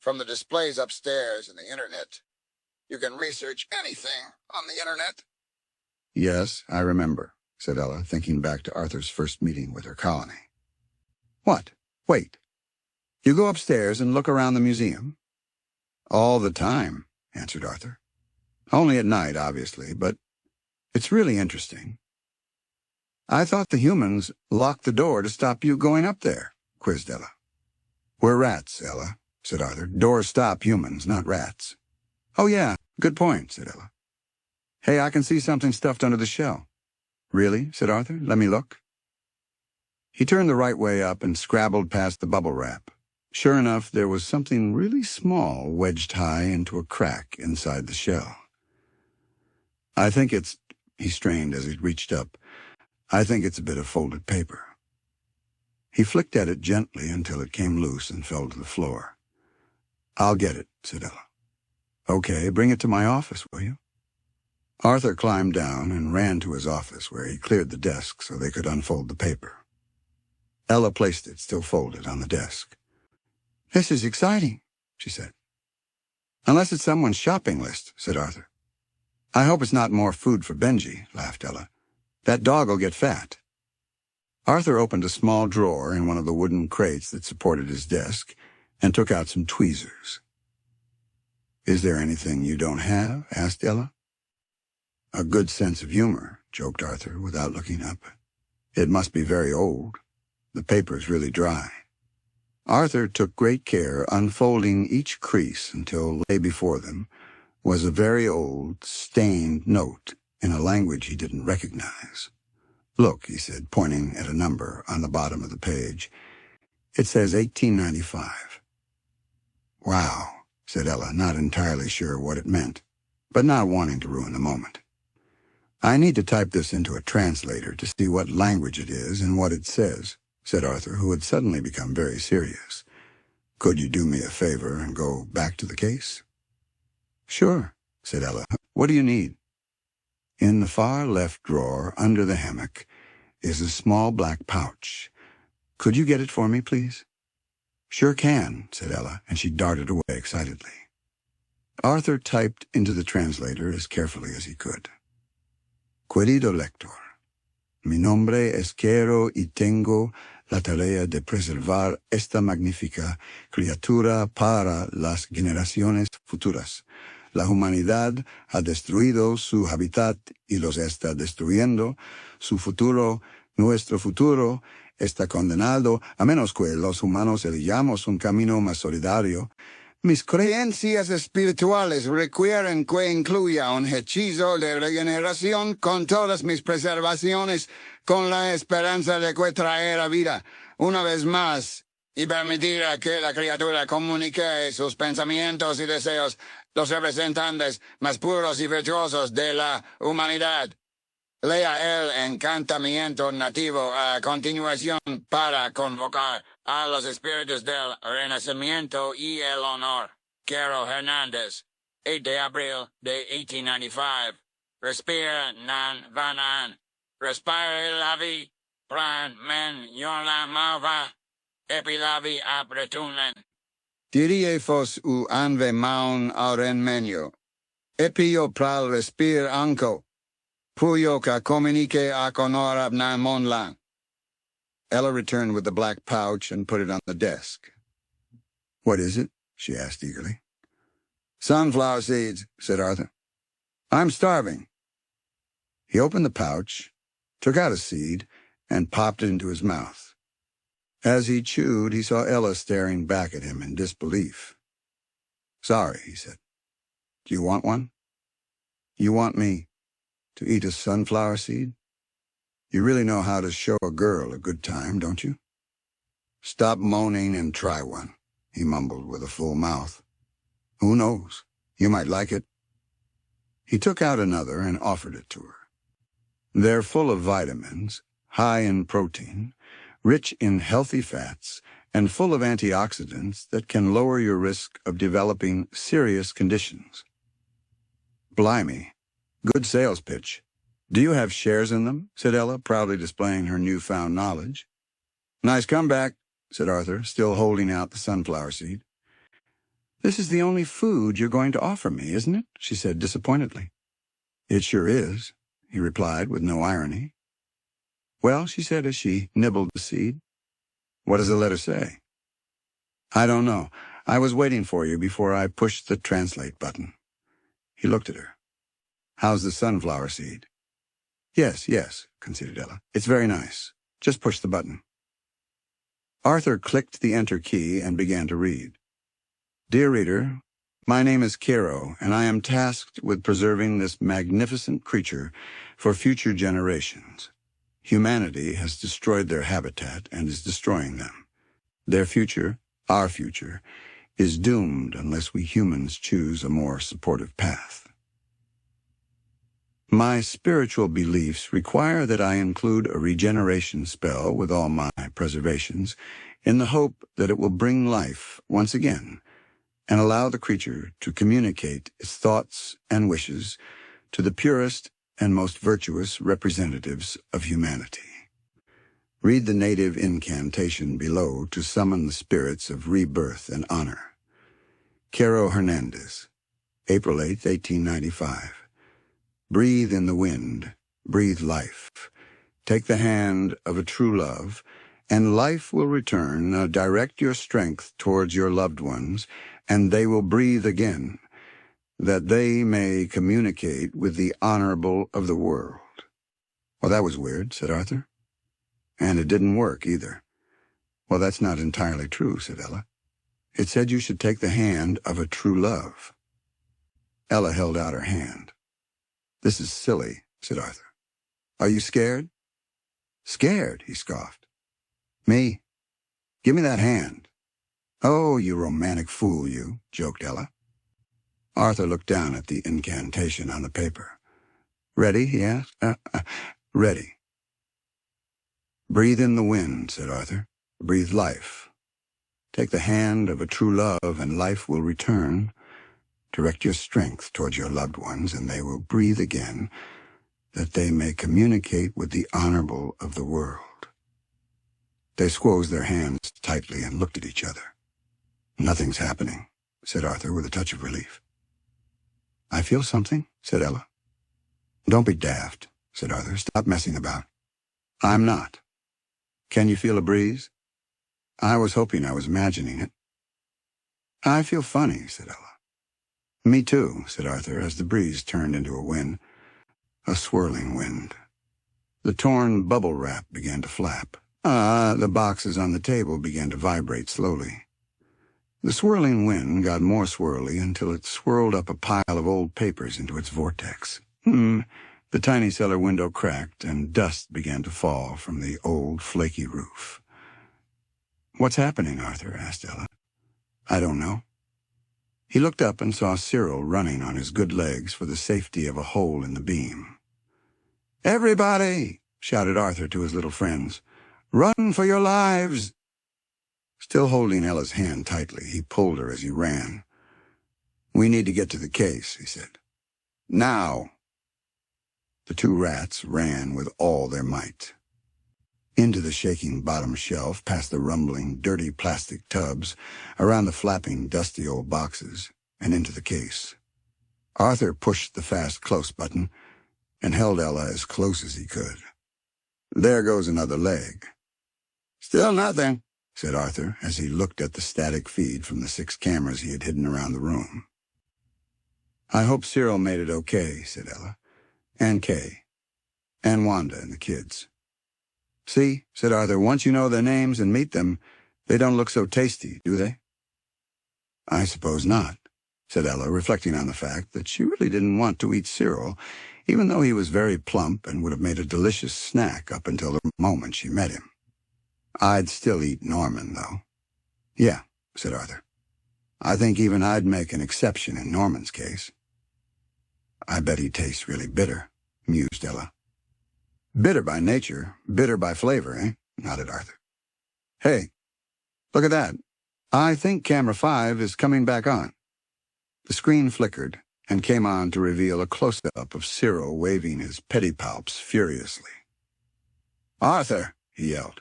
A: "From the displays upstairs and the internet. You can research anything on the internet." "Yes, I remember," said Ella, thinking back to Arthur's first meeting with her colony. "What? Wait. You go upstairs and look around the museum?" "All the time," answered Arthur. "Only at night, obviously, but it's really interesting." "I thought the humans locked the door to stop you going up there," quizzed Ella. "We're rats, Ella," said Arthur. "Doors stop humans, not rats." "Oh, yeah, good point," said Ella. "Hey, I can see something stuffed under the shell." "Really?" said Arthur. "Let me look." He turned the right way up and scrabbled past the bubble wrap. Sure enough, there was something really small wedged high into a crack inside the shell. "I think it's," he strained as he reached up, "I think it's a bit of folded paper." He flicked at it gently until it came loose and fell to the floor. "I'll get it," said Ella. "Okay, bring it to my office, will you?" Arthur climbed down and ran to his office, where he cleared the desk so they could unfold the paper. Ella placed it, still folded, on the desk. "This is exciting," she said. "Unless it's someone's shopping list," said Arthur. "I hope it's not more food for Benji," laughed Ella. "That dog'll get fat." Arthur opened a small drawer in one of the wooden crates that supported his desk and took out some tweezers. "Is there anything you don't have?" asked Ella. "A good sense of humor," joked Arthur without looking up. "It must be very old. The paper's really dry." Arthur took great care, unfolding each crease until lay before them was a very old, stained note in a language he didn't recognize. "Look," he said, pointing at a number on the bottom of the page. "It says 1895. "Wow," said Ella, not entirely sure what it meant, but not wanting to ruin the moment. "I need to type this into a translator to see what language it is and what it says," said Arthur, who had suddenly become very serious. "Could you do me a favor and go back to the case?" "Sure," said Ella. "What do you need?" "In the far left drawer, under the hammock, is a small black pouch. Could you get it for me, please?" "Sure can," said Ella, and she darted away excitedly. Arthur typed into the translator as carefully as he could. "Querido lector, mi nombre es Quiero y tengo la tarea de preservar esta magnífica criatura para las generaciones futuras. La humanidad ha destruido su hábitat y los está destruyendo. Su futuro, nuestro futuro, está condenado a menos que los humanos elijamos un camino más solidario. Mis creencias espirituales requieren que incluya un hechizo de regeneración con todas mis preservaciones, con la esperanza de que traerá vida una vez más y permitir a que la criatura comunique sus pensamientos y deseos, los representantes más puros y virtuosos de la humanidad. Lea el encantamiento nativo a continuación para convocar a los espíritus del Renacimiento y el honor. Caro Hernández, 8 de abril de 1895. Respira nan vanan. Respire la vie.
B: plan men yon la mava, epilavi apretunen.
A: Diriefos u anve maun auren menio. Epio pral respir anco. Puyo ka communique ac honorab na monlan. Ella returned with the black pouch and put it on the desk. "What is it?" she asked eagerly. "Sunflower seeds," said Arthur. "I'm starving." He opened the pouch, took out a seed, and popped it into his mouth. As he chewed, he saw Ella staring back at him in disbelief. "Sorry," he said. "Do you want one? You want me to eat a sunflower seed? You really know how to show a girl a good time, don't you?" "Stop moaning and try one," he mumbled with a full mouth. "Who knows? You might like it." He took out another and offered it to her. They're full of vitamins, high in protein, rich in healthy fats, and full of antioxidants that can lower your risk of developing serious conditions. "Blimey, good sales pitch. Do you have shares in them?" said Ella, proudly displaying her newfound knowledge. "Nice comeback," said Arthur, still holding out the sunflower seed. "This is the only food you're going to offer me, isn't it?" she said disappointedly. "It sure is," he replied with no irony. "Well," she said as she nibbled the seed, "what does the letter say?" "I don't know. I was waiting for you before I pushed the translate button." He looked at her. "How's the sunflower seed?" Yes, conceded Ella. "It's very nice. Just push the button." Arthur clicked the enter key and began to read. "Dear reader, my name is Kero, and I am tasked with preserving this magnificent creature for future generations. Humanity has destroyed their habitat and is destroying them. Their future, our future, is doomed unless we humans choose a more supportive path. My spiritual beliefs require that I include a regeneration spell with all my preservations in the hope that it will bring life once again and allow the creature to communicate its thoughts and wishes to the purest and most virtuous representatives of humanity. Read the native incantation below to summon the spirits of rebirth and honor. Caro Hernandez, April 8, 1895. Breathe in the wind, breathe life. Take the hand of a true love, and life will return. Now direct your strength towards your loved ones, and they will breathe again, that they may communicate with the honorable of the world." "Well, that was weird," said Arthur. "And it didn't work, either." "Well, that's not entirely true," said Ella. "It said you should take the hand of a true love." Ella held out her hand. "This is silly," said Arthur. "Are you scared?" "Scared?" he scoffed. "Me? Give me that hand." "Oh, you romantic fool, you," joked Ella. Arthur looked down at the incantation on the paper. "Ready?" he asked. Ready." "Breathe in the wind," said Arthur. "Breathe life. Take the hand of a true love, and life will return. Direct your strength towards your loved ones, and they will breathe again, that they may communicate with the honorable of the world." They squozed their hands tightly and looked at each other. "Nothing's happening," said Arthur with a touch of relief. "I feel something," said Ella. "Don't be daft," said Arthur. "Stop messing about." "I'm not. Can you feel a breeze?" "I was hoping I was imagining it." "I feel funny," said Ella. "Me too," said Arthur, as the breeze turned into a wind, a swirling wind. The torn bubble wrap began to flap. The boxes on the table began to vibrate slowly. The swirling wind got more swirly until it swirled up a pile of old papers into its vortex. The tiny cellar window cracked, and dust began to fall from the old, flaky roof. "What's happening?" Arthur asked Ella. "I don't know." He looked up and saw Cyril running on his good legs for the safety of a hole in the beam. "Everybody!" shouted Arthur to his little friends. "Run for your lives!" Still holding Ella's hand tightly, he pulled her as he ran. "We need to get to the case," he said. "Now!" The two rats ran with all their might. Into the shaking bottom shelf, past the rumbling, dirty plastic tubs, around the flapping, dusty old boxes, and into the case. Arthur pushed the fast close button and held Ella as close as he could. There goes another leg. Still nothing, said Arthur as he looked at the static feed from the 6 cameras he had hidden around the room. I hope Cyril made it okay, said Ella, and Kay, and Wanda and the kids. See, said Arthur, once you know their names and meet them, they don't look so tasty, do they? I suppose not, said Ella, reflecting on the fact that she really didn't want to eat Cyril, even though he was very plump and would have made a delicious snack up until the moment she met him. I'd still eat Norman, though. Yeah, said Arthur. I think even I'd make an exception in Norman's case. I bet he tastes really bitter, mused Ella. Bitter by nature, bitter by flavor, eh? Nodded Arthur. Hey, look at that. I think camera 5 is coming back on. The screen flickered and came on to reveal a close-up of Cyril waving his pedipalps furiously. Arthur, he yelled.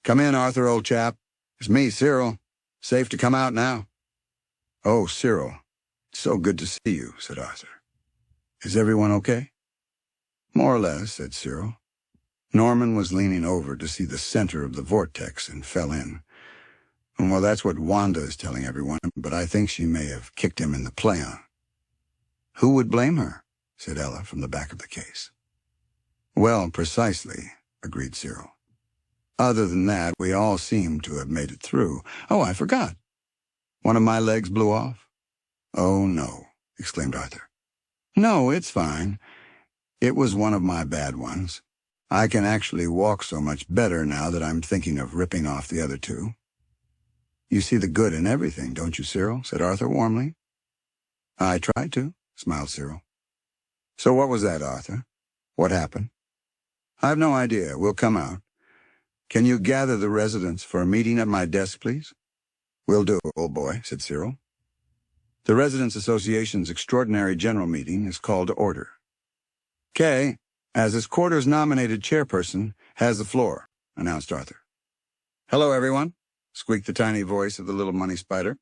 A: Come in, Arthur, old chap. It's me, Cyril. Safe to come out now? Oh, Cyril, it's so good to see you, said Arthur. Is everyone okay? More or less, said Cyril. Norman was leaning over to see the center of the vortex and fell in. Well, that's what Wanda is telling everyone, but I think she may have kicked him in the play-on. Who would blame her? Said Ella from the back of the case. Well, precisely, agreed Cyril. Other than that, we all seem to have made it through. Oh, I forgot. One of my legs blew off. Oh, no, exclaimed Arthur. No, it's fine. It was one of my bad ones. I can actually walk so much better now that I'm thinking of ripping off the other 2. You see the good in everything, don't you, Cyril? Said Arthur warmly. I tried to, smiled Cyril. So what was that, Arthur? What happened? I've no idea. We'll come out. Can you gather the residents for a meeting at my desk, please? Will do, old boy, said Cyril. The Residents Association's extraordinary general meeting is called to order. Kay, as his quarters-nominated chairperson, has the floor, announced Arthur. Hello, everyone, squeaked the tiny voice of the little money spider.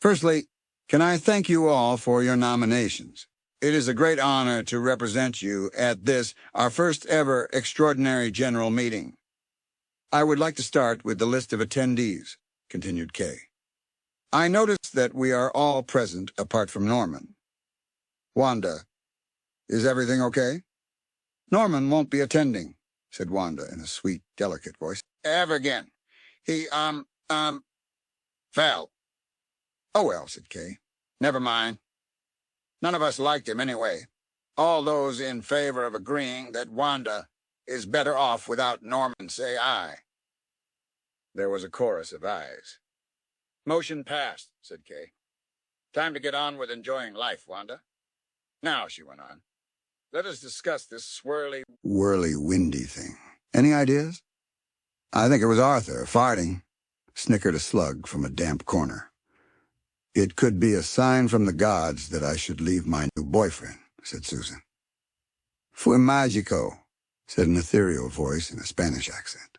A: Firstly, can I thank you all for your nominations? It is a great honor to represent you at this, our first ever extraordinary general meeting. I would like to start with the list of attendees, continued Kay. I notice that we are all present apart from Norman. Wanda, is everything okay? Norman won't be attending, said Wanda in a sweet, delicate voice. Ever again. He, fell. Oh, well, said Kay. Never mind. None of us liked him anyway. All those in favor of agreeing that Wanda is better off without Norman say aye. There was a chorus of ayes. Motion passed, said Kay. Time to get on with enjoying life, Wanda. Now, she went on, let us discuss this whirly, windy thing. Any ideas? I think it was Arthur, farting, snickered a slug from a damp corner. It could be a sign from the gods that I should leave my new boyfriend, said Susan. Fue mágico, said an ethereal voice in a Spanish accent.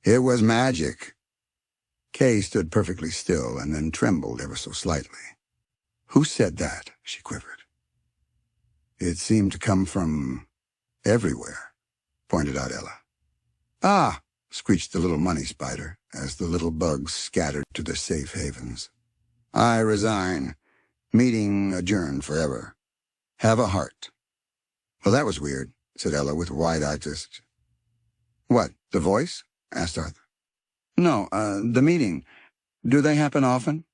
A: It was magic. Kay stood perfectly still and then trembled ever so slightly. Who said that? She quivered. It seemed to come from everywhere, pointed out Ella. Ah, screeched the little money spider as the little bugs scattered to their safe havens. I resign. Meeting adjourned forever. Have a heart. Well, that was weird, said Ella with wide-eyed just. What, the voice? Asked Arthur. No, the meeting. Do they happen often?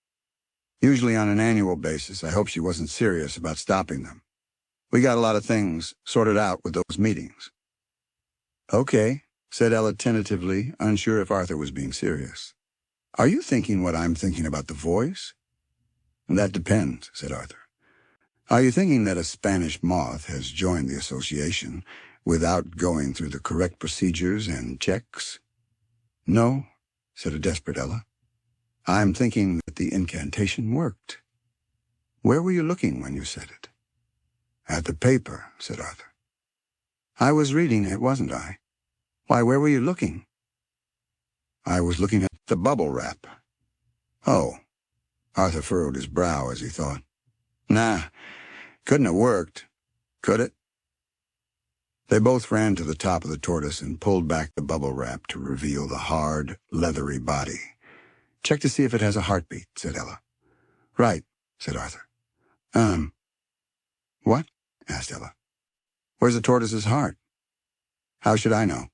A: Usually on an annual basis. I hope she wasn't serious about stopping them. We got a lot of things sorted out with those meetings. Okay, said Ella tentatively, unsure if Arthur was being serious. Are you thinking what I'm thinking about the voice? That depends, said Arthur. Are you thinking that a Spanish moth has joined the association without going through the correct procedures and checks? No, said a desperate Ella. I'm thinking that the incantation worked. Where were you looking when you said it? At the paper, said Arthur. I was reading it, wasn't I? Why, where were you looking? I was looking at the bubble wrap. Oh. Arthur furrowed his brow as he thought. Nah, couldn't have worked, could it? They both ran to the top of the tortoise and pulled back the bubble wrap to reveal the hard, leathery body. Check to see if it has a heartbeat, said Ella. Right, said Arthur. What? Asked Ella. Where's the tortoise's heart? How should I know?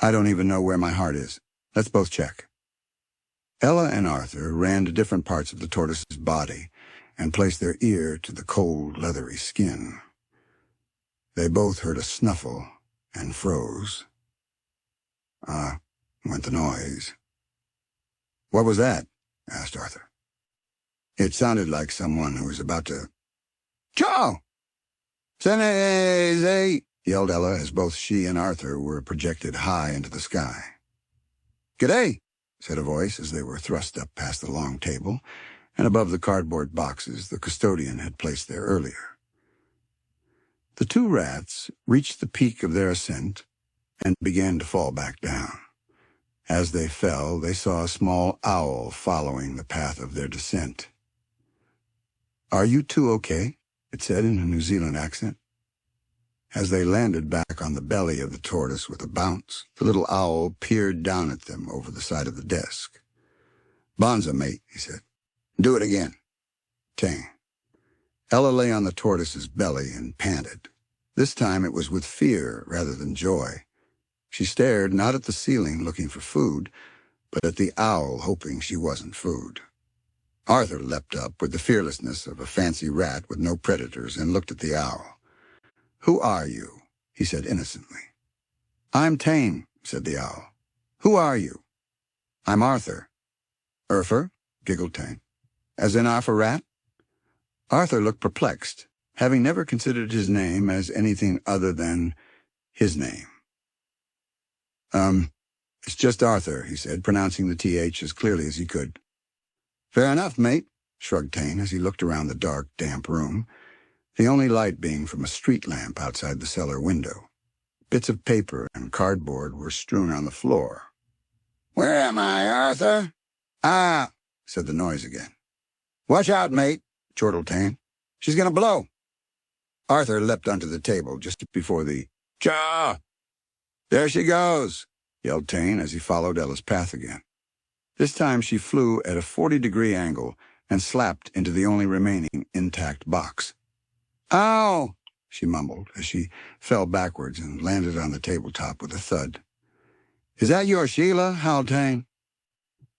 A: I don't even know where my heart is. Let's both check. Ella and Arthur ran to different parts of the tortoise's body and placed their ear to the cold, leathery skin. They both heard a snuffle and froze. Went the noise. What was that? Asked Arthur. It sounded like someone who was about to... Ciao! Senese! Yelled Ella as both she and Arthur were projected high into the sky. G'day, said a voice as they were thrust up past the long table and above the cardboard boxes the custodian had placed there earlier. The two rats reached the peak of their ascent and began to fall back down. As they fell, they saw a small owl following the path of their descent. Are you two okay? It said in a New Zealand accent. As they landed back on the belly of the tortoise with a bounce, the little owl peered down at them over the side of the desk. Bonza, mate, he said. Do it again. Tang. Ella lay on the tortoise's belly and panted. This time it was with fear rather than joy. She stared not at the ceiling looking for food, but at the owl hoping she wasn't food. Arthur leapt up with the fearlessness of a fancy rat with no predators and looked at the owl. Who are you? He said innocently. I'm Tane, said the owl. Who are you? I'm Arthur. Urfer? Giggled Tane. As in Arthur Rat? Arthur looked perplexed, having never considered his name as anything other than his name. It's just Arthur, he said, pronouncing the TH as clearly as he could. Fair enough, mate, shrugged Tane as he looked around the dark, damp room, the only light being from a street lamp outside the cellar window. Bits of paper and cardboard were strewn on the floor. Where am I, Arthur? Ah, said the noise again. Watch out, mate, chortled Tane. She's going to blow. Arthur leapt onto the table just before the Cha! There she goes, yelled Tane as he followed Ella's path again. This time she flew at a 40-degree angle and slapped into the only remaining intact box. Ow! She mumbled as she fell backwards and landed on the tabletop with a thud. Is that your Sheila? Howled Tane.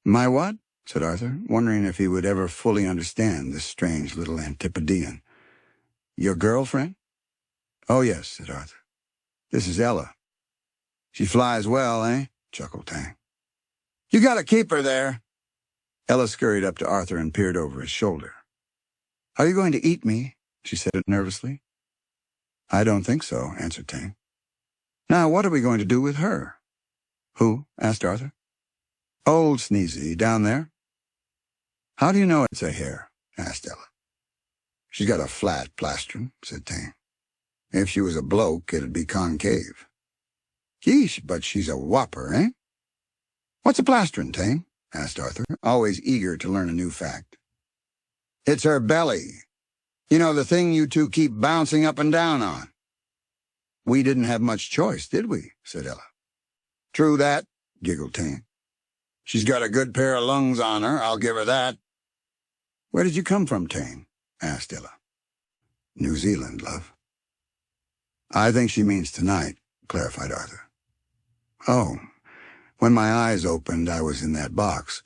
A: My what? Said Arthur, wondering if he would ever fully understand this strange little Antipodean. Your girlfriend? Oh, yes, said Arthur. This is Ella. She flies well, eh? Chuckled Tane. You gotta keep her there. Ella scurried up to Arthur and peered over his shoulder. Are you going to eat me? She said nervously. I don't think so, answered Tane. Now, what are we going to do with her? Who? Asked Arthur. Old Sneezy, down there. How do you know it's a hare? Asked Ella. She's got a flat plastron, said Tane. If she was a bloke, it'd be concave. Yeesh, but she's a whopper, eh? What's a plastron, Tane? Asked Arthur, always eager to learn a new fact. It's her belly. You know, the thing you two keep bouncing up and down on. We didn't have much choice, did we? Said Ella. True that, giggled Tane. She's got a good pair of lungs on her, I'll give her that. Where did you come from, Tane? Asked Ella. New Zealand, love. I think she means tonight, clarified Arthur. Oh, when my eyes opened, I was in that box.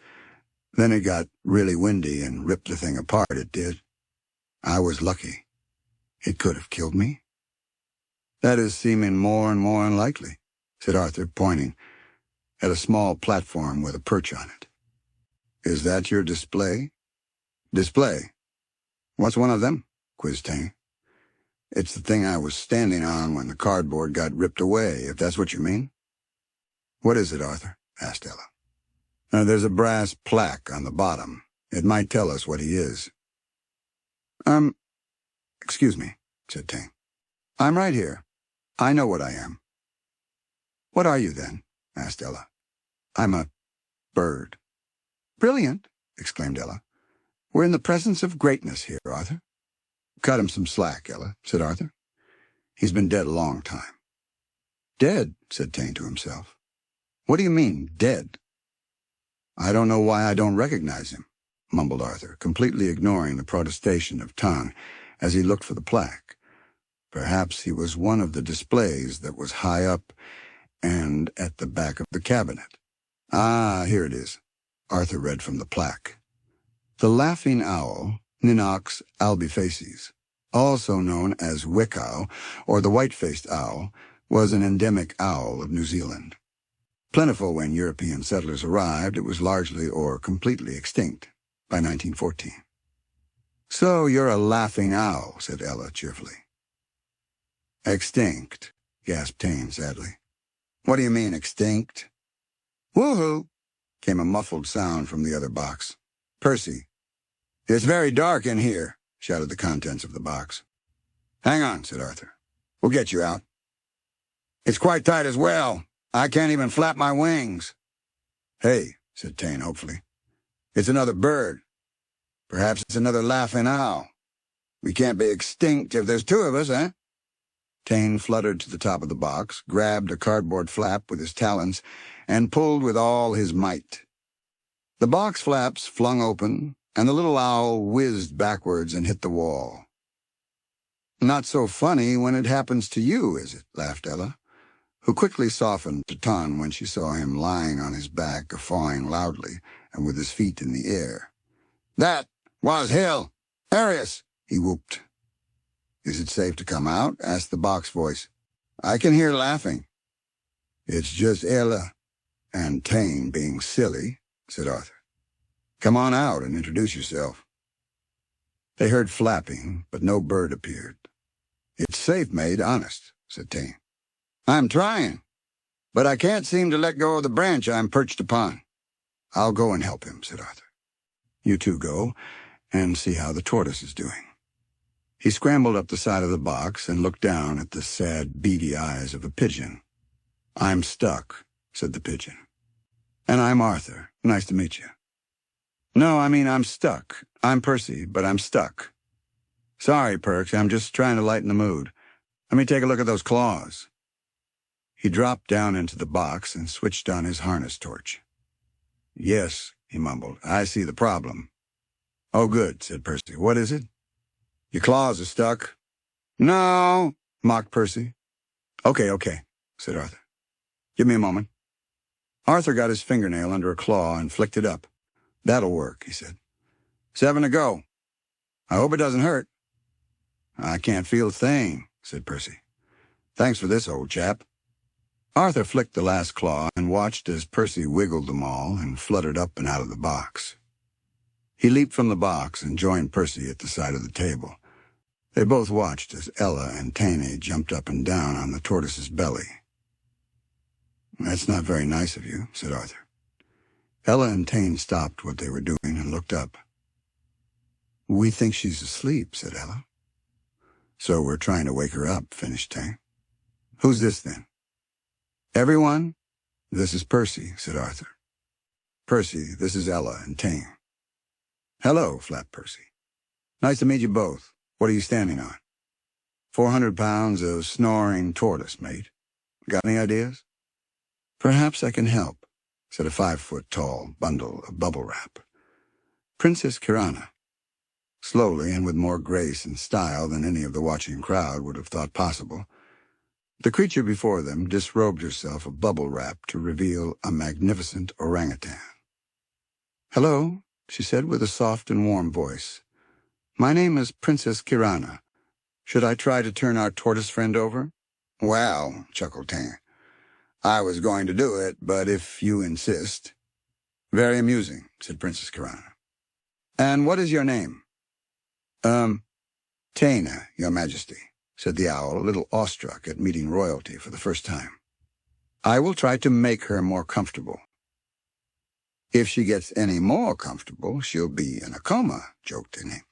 A: Then it got really windy and ripped the thing apart, it did. I was lucky. It could have killed me. That is seeming more and more unlikely, said Arthur, pointing at a small platform with a perch on it. Is that your display? Display? What's one of them? Quizzed Tane. It's the thing I was standing on when the cardboard got ripped away, if that's what you mean. What is it, Arthur? Asked Ella. There's a brass plaque on the bottom. It might tell us what he is. Excuse me, said Tane. I'm right here. I know what I am. What are you, then? Asked Ella. I'm a bird. Brilliant, exclaimed Ella. We're in the presence of greatness here, Arthur. Cut him some slack, Ella, said Arthur. He's been dead a long time. Dead, said Tane to himself. What do you mean, dead? I don't know why I don't recognize him, mumbled Arthur, completely ignoring the protestation of tongue as he looked for the plaque. Perhaps he was one of the displays that was high up and at the back of the cabinet. Ah, here it is. Arthur read from the plaque. The laughing owl, Ninox albifacis, also known as wick-owl or the white-faced owl, was an endemic owl of New Zealand. Plentiful when European settlers arrived, it was largely or completely extinct by 1914. So you're a laughing owl, said Ella cheerfully. Extinct, gasped Tane sadly. What do you mean, extinct? Woohoo! Came a muffled sound from the other box. Percy. It's very dark in here, shouted the contents of the box. Hang on, said Arthur. We'll get you out. It's quite tight as well. I can't even flap my wings. Hey, said Tane hopefully. It's another bird. Perhaps it's another laughing owl. We can't be extinct if there's two of us, eh? Tane fluttered to the top of the box, grabbed a cardboard flap with his talons, and pulled with all his might. The box flaps flung open, and the little owl whizzed backwards and hit the wall. Not so funny when it happens to you, is it? Laughed Ella, who quickly softened to tone when she saw him lying on his back, guffawing loudly and with his feet in the air. That was Hill. Arius, he whooped. Is it safe to come out? Asked the box voice. I can hear laughing. It's just Ella and Tane being silly, said Arthur. Come on out and introduce yourself. They heard flapping, but no bird appeared. It's safe, mate, honest, said Tane. I'm trying, but I can't seem to let go of the branch I'm perched upon. I'll go and help him, said Arthur. You two go and see how the tortoise is doing. He scrambled up the side of the box and looked down at the sad, beady eyes of a pigeon. I'm stuck, said the pigeon. And I'm Arthur. Nice to meet you. No, I mean I'm stuck. I'm Percy, but I'm stuck. Sorry, Perks, I'm just trying to lighten the mood. Let me take a look at those claws. He dropped down into the box and switched on his harness torch. Yes, he mumbled, I see the problem. Oh, good, said Percy. What is it? Your claws are stuck. No, mocked Percy. Okay, said Arthur. Give me a moment. Arthur got his fingernail under a claw and flicked it up. That'll work, he said. 7 to go. I hope it doesn't hurt. I can't feel a thing, said Percy. Thanks for this, old chap. Arthur flicked the last claw and watched as Percy wiggled them all and fluttered up and out of the box. He leaped from the box and joined Percy at the side of the table. They both watched as Ella and Tane jumped up and down on the tortoise's belly. That's not very nice of you, said Arthur. Ella and Tane stopped what they were doing and looked up. We think she's asleep, said Ella. So we're trying to wake her up, finished Tane. Who's this, then? Everyone, this is Percy, said Arthur. Percy, this is Ella and Tane. Hello, flapped Percy. Nice to meet you both. What are you standing on? 400 pounds of snoring tortoise, mate. Got any ideas? Perhaps I can help, said a 5-foot-tall bundle of bubble wrap. Princess Kirana. Slowly and with more grace and style than any of the watching crowd would have thought possible, the creature before them disrobed herself of bubble wrap to reveal a magnificent orangutan. Hello, she said with a soft and warm voice. My name is Princess Kirana. Should I try to turn our tortoise friend over? Well, chuckled Tane, I was going to do it, but if you insist. Very amusing, said Princess Kirana. And what is your name? Tane, Your Majesty, said the owl, a little awestruck at meeting royalty for the first time. I will try to make her more comfortable. If she gets any more comfortable, she'll be in a coma, joked Tane.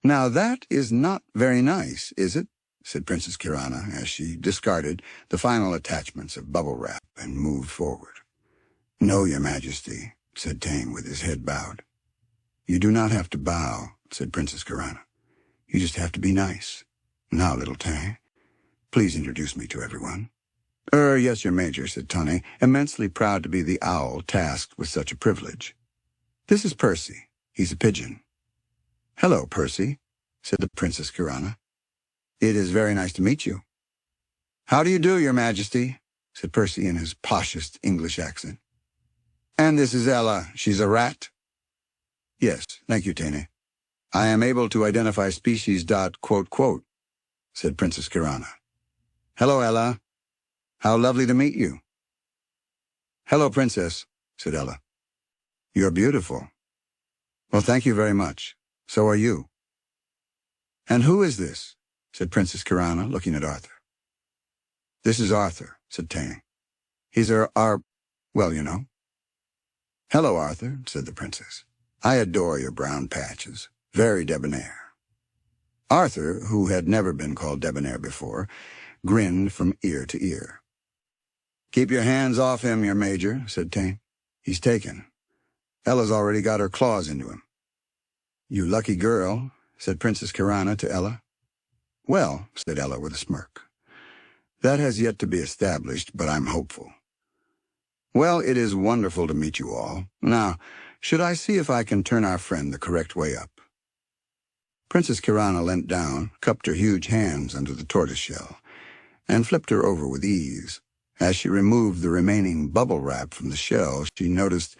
A: Now that is not very nice, is it? Said Princess Kirana as she discarded the final attachments of bubble wrap and moved forward. "No, Your Majesty," said Tane with his head bowed. "You do not have to bow," said Princess Kirana. "You just have to be nice. Now, little Tane, please introduce me to everyone." Yes, Your Major," said Tane, immensely proud to be the owl tasked with such a privilege. "This is Percy. He's a pigeon." "Hello, Percy," said the Princess Kirana. "It is very nice to meet you." "How do you do, Your Majesty?" said Percy in his poshest English accent. "And this is Ella. She's a rat?" "Yes, thank you, Tane. I am able to identify species ... said Princess Kirana. "Hello, Ella. How lovely to meet you." "Hello, Princess," said Ella. "You're beautiful." "Well, thank you very much. So are you." "And who is this?" said Princess Kirana, looking at Arthur. "This is Arthur," said Tane. "He's well, you know." "Hello, Arthur," said the princess. "I adore your brown patches. Very debonair." Arthur, who had never been called debonair before, grinned from ear to ear. "Keep your hands off him, Your Major," said Tane. "He's taken. Ella's already got her claws into him." "You lucky girl," said Princess Kirana to Ella. "Well," said Ella with a smirk, "that has yet to be established, but I'm hopeful. Well, it is wonderful to meet you all. Now, should I see if I can turn our friend the correct way up?" Princess Kirana leant down, cupped her huge hands under the tortoiseshell, and flipped her over with ease. As she removed the remaining bubble wrap from the shell, she noticed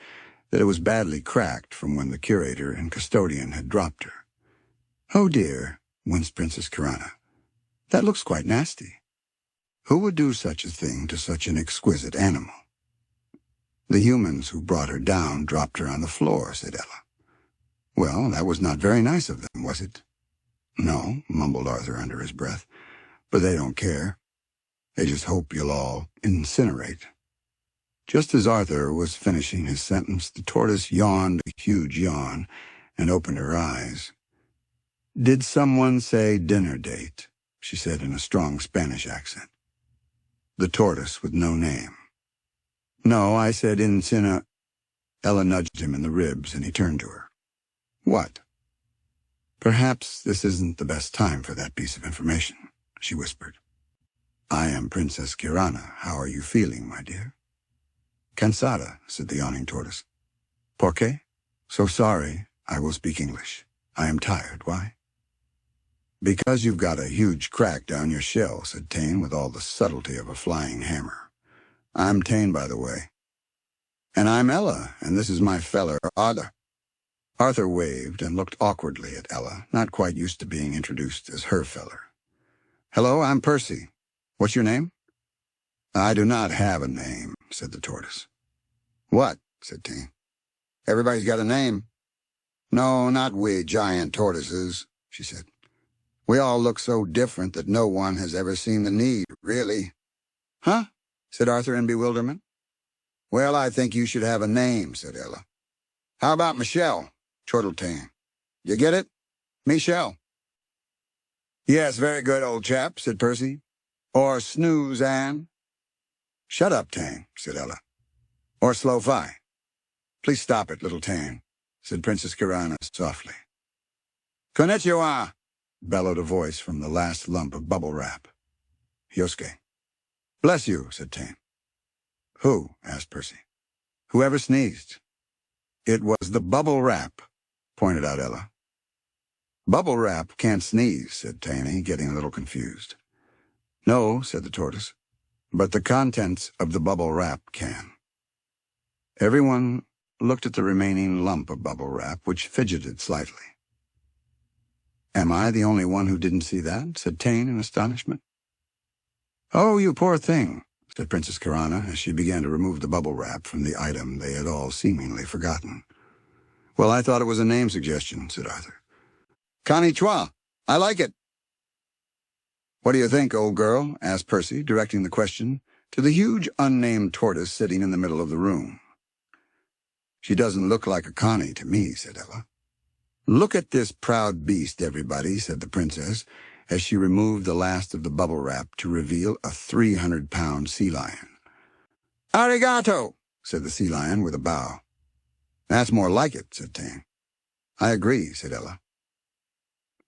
A: that it was badly cracked from when the curator and custodian had dropped her. "Oh dear," winced Princess Kirana. "That looks quite nasty. Who would do such a thing to such an exquisite animal?" "The humans who brought her down dropped her on the floor," said Ella. "Well, that was not very nice of them, was it?" "No," mumbled Arthur under his breath, "but they don't care. They just hope you'll all incinerate." Just as Arthur was finishing his sentence, the tortoise yawned a huge yawn and opened her eyes. "Did someone say dinner date?" she said in a strong Spanish accent. The tortoise with no name. "No, I said Ella nudged him in the ribs, and he turned to her. "What?" "Perhaps this isn't the best time for that piece of information," she whispered. "I am Princess Kirana. How are you feeling, my dear?" "Cansada," said the yawning tortoise. "Por qué?" "So sorry. I will speak English. I am tired. Why?" "Because you've got a huge crack down your shell," said Tane with all the subtlety of a flying hammer. "I'm Tane, by the way. And I'm Ella, and this is my feller, Arthur." Arthur waved and looked awkwardly at Ella, not quite used to being introduced as her feller. "Hello, I'm Percy. What's your name?" "I do not have a name," said the tortoise. "What?" said Tane. "Everybody's got a name." "No, not we giant tortoises," she said. "We all look so different that no one has ever seen the need, really." "Huh?" said Arthur in bewilderment. "Well, I think you should have a name," said Ella. "How about Michelle?" chortled Tane. "You get it? Michelle." "Yes, very good, old chap," said Percy. "Or Snooze Ann." "Shut up, Tane," said Ella. "Or Slow-Fi." "Please stop it, little Tane," said Princess Kirana softly. "Konnichiwa," bellowed a voice from the last lump of bubble wrap. "Yosuke." "Bless you," said Tane. "Who?" asked Percy. "Whoever sneezed." "It was the bubble wrap," pointed out Ella. "Bubble wrap can't sneeze," said Tane, getting a little confused. "No," said the tortoise, "but the contents of the bubble wrap can." Everyone looked at the remaining lump of bubble wrap, which fidgeted slightly. "Am I the only one who didn't see that?" said Tane in astonishment. "Oh, you poor thing," said Princess Kirana as she began to remove the bubble wrap from the item they had all seemingly forgotten. "Well, I thought it was a name suggestion," said Arthur. "Konnichiwa. I like it." "What do you think, old girl?" asked Percy, directing the question to the huge unnamed tortoise sitting in the middle of the room. "She doesn't look like a Connie to me," said Ella. "Look at this proud beast, everybody," said the princess, as she removed the last of the bubble wrap to reveal a 300-pound sea lion. "Arigato," said the sea lion with a bow. That's more like it, said Tane. I agree, said Ella.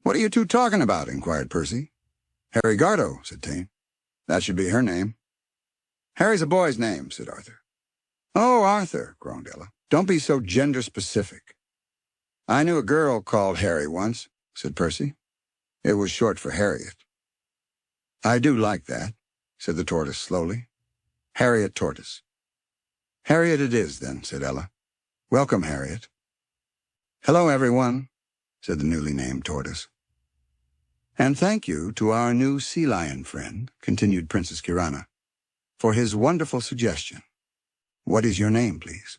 A: What are you two talking about? Inquired Percy. Harry Gardo, said Tane. That should be her name. Harry's a boy's name, said Arthur. Oh, Arthur, groaned Ella. Don't be so gender-specific. I knew a girl called Harry once, said Percy. It was short for Harriet. I do like that, said the tortoise slowly. Harriet Tortoise. Harriet it is, then, said Ella. Welcome, Harriet. Hello, everyone, said the newly named tortoise. And thank you to our new sea lion friend, continued Princess Kirana, for his wonderful suggestion. What is your name, please?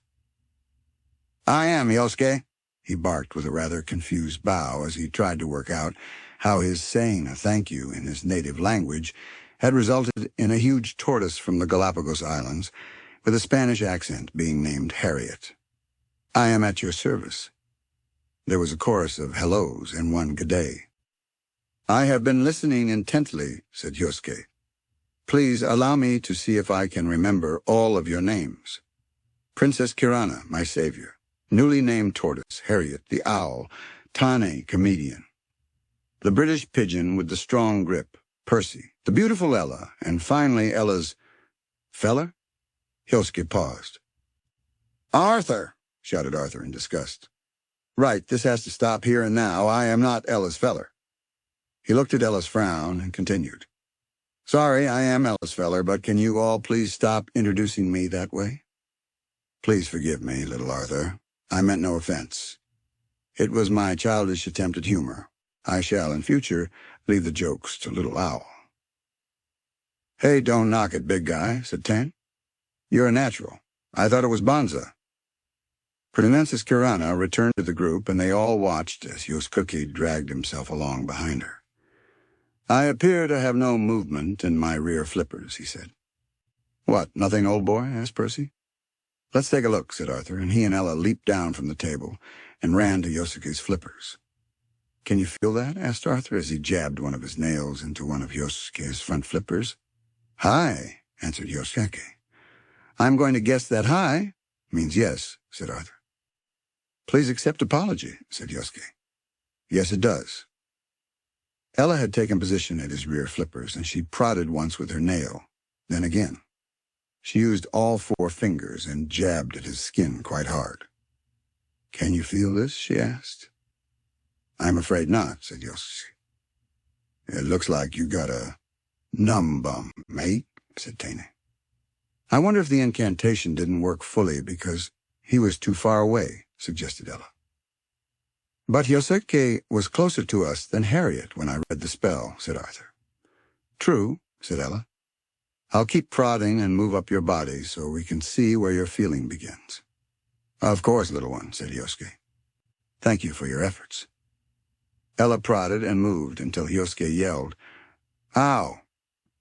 A: I am Yosuke, he barked with a rather confused bow as he tried to work out how his saying a thank you in his native language had resulted in a huge tortoise from the Galapagos Islands with a Spanish accent being named Harriet. I am at your service. There was a chorus of hellos and one good day. I have been listening intently, said Yosuke. Please allow me to see if I can remember all of your names. Princess Kirana, my savior. Newly named tortoise, Harriet, the owl, Tane, comedian. The British pigeon with the strong grip, Percy, the beautiful Ella, and finally Ella's feller? Yosuke paused. Arthur, shouted Arthur in disgust. Right, this has to stop here and now. I am not Ella's feller. He looked at Ella's frown and continued. Sorry, I am Ella's feller, but can you all please stop introducing me that way? Please forgive me, little Arthur. I meant no offense. It was my childish attempt at humor. I shall, in future, leave the jokes to Little Owl. Hey, don't knock it, big guy, said Tan. You're a natural. I thought it was Bonza. Princess Kirana returned to the group, and they all watched as Yosuke dragged himself along behind her. I appear to have no movement in my rear flippers, he said. What, nothing, old boy? Asked Percy. Let's take a look, said Arthur, and he and Ella leaped down from the table and ran to Yosuke's flippers. Can you feel that? Asked Arthur as he jabbed one of his nails into one of Yosuke's front flippers. Hi, answered Yosuke. I'm going to guess that hi means yes, said Arthur. Please accept apology, said Yosuke. Yes, it does. Ella had taken position at his rear flippers, and she prodded once with her nail, then again. She used all 4 fingers and jabbed at his skin quite hard. Can you feel this? She asked. I'm afraid not, said Yosuke. It looks like you got a numb bum, mate, said Tane. I wonder if the incantation didn't work fully because he was too far away, suggested Ella. But Yosuke was closer to us than Harriet when I read the spell, said Arthur. True, said Ella. I'll keep prodding and move up your body so we can see where your feeling begins. Of course, little one, said Yosuke. Thank you for your efforts. Ella prodded and moved until Yosuke yelled, Ow!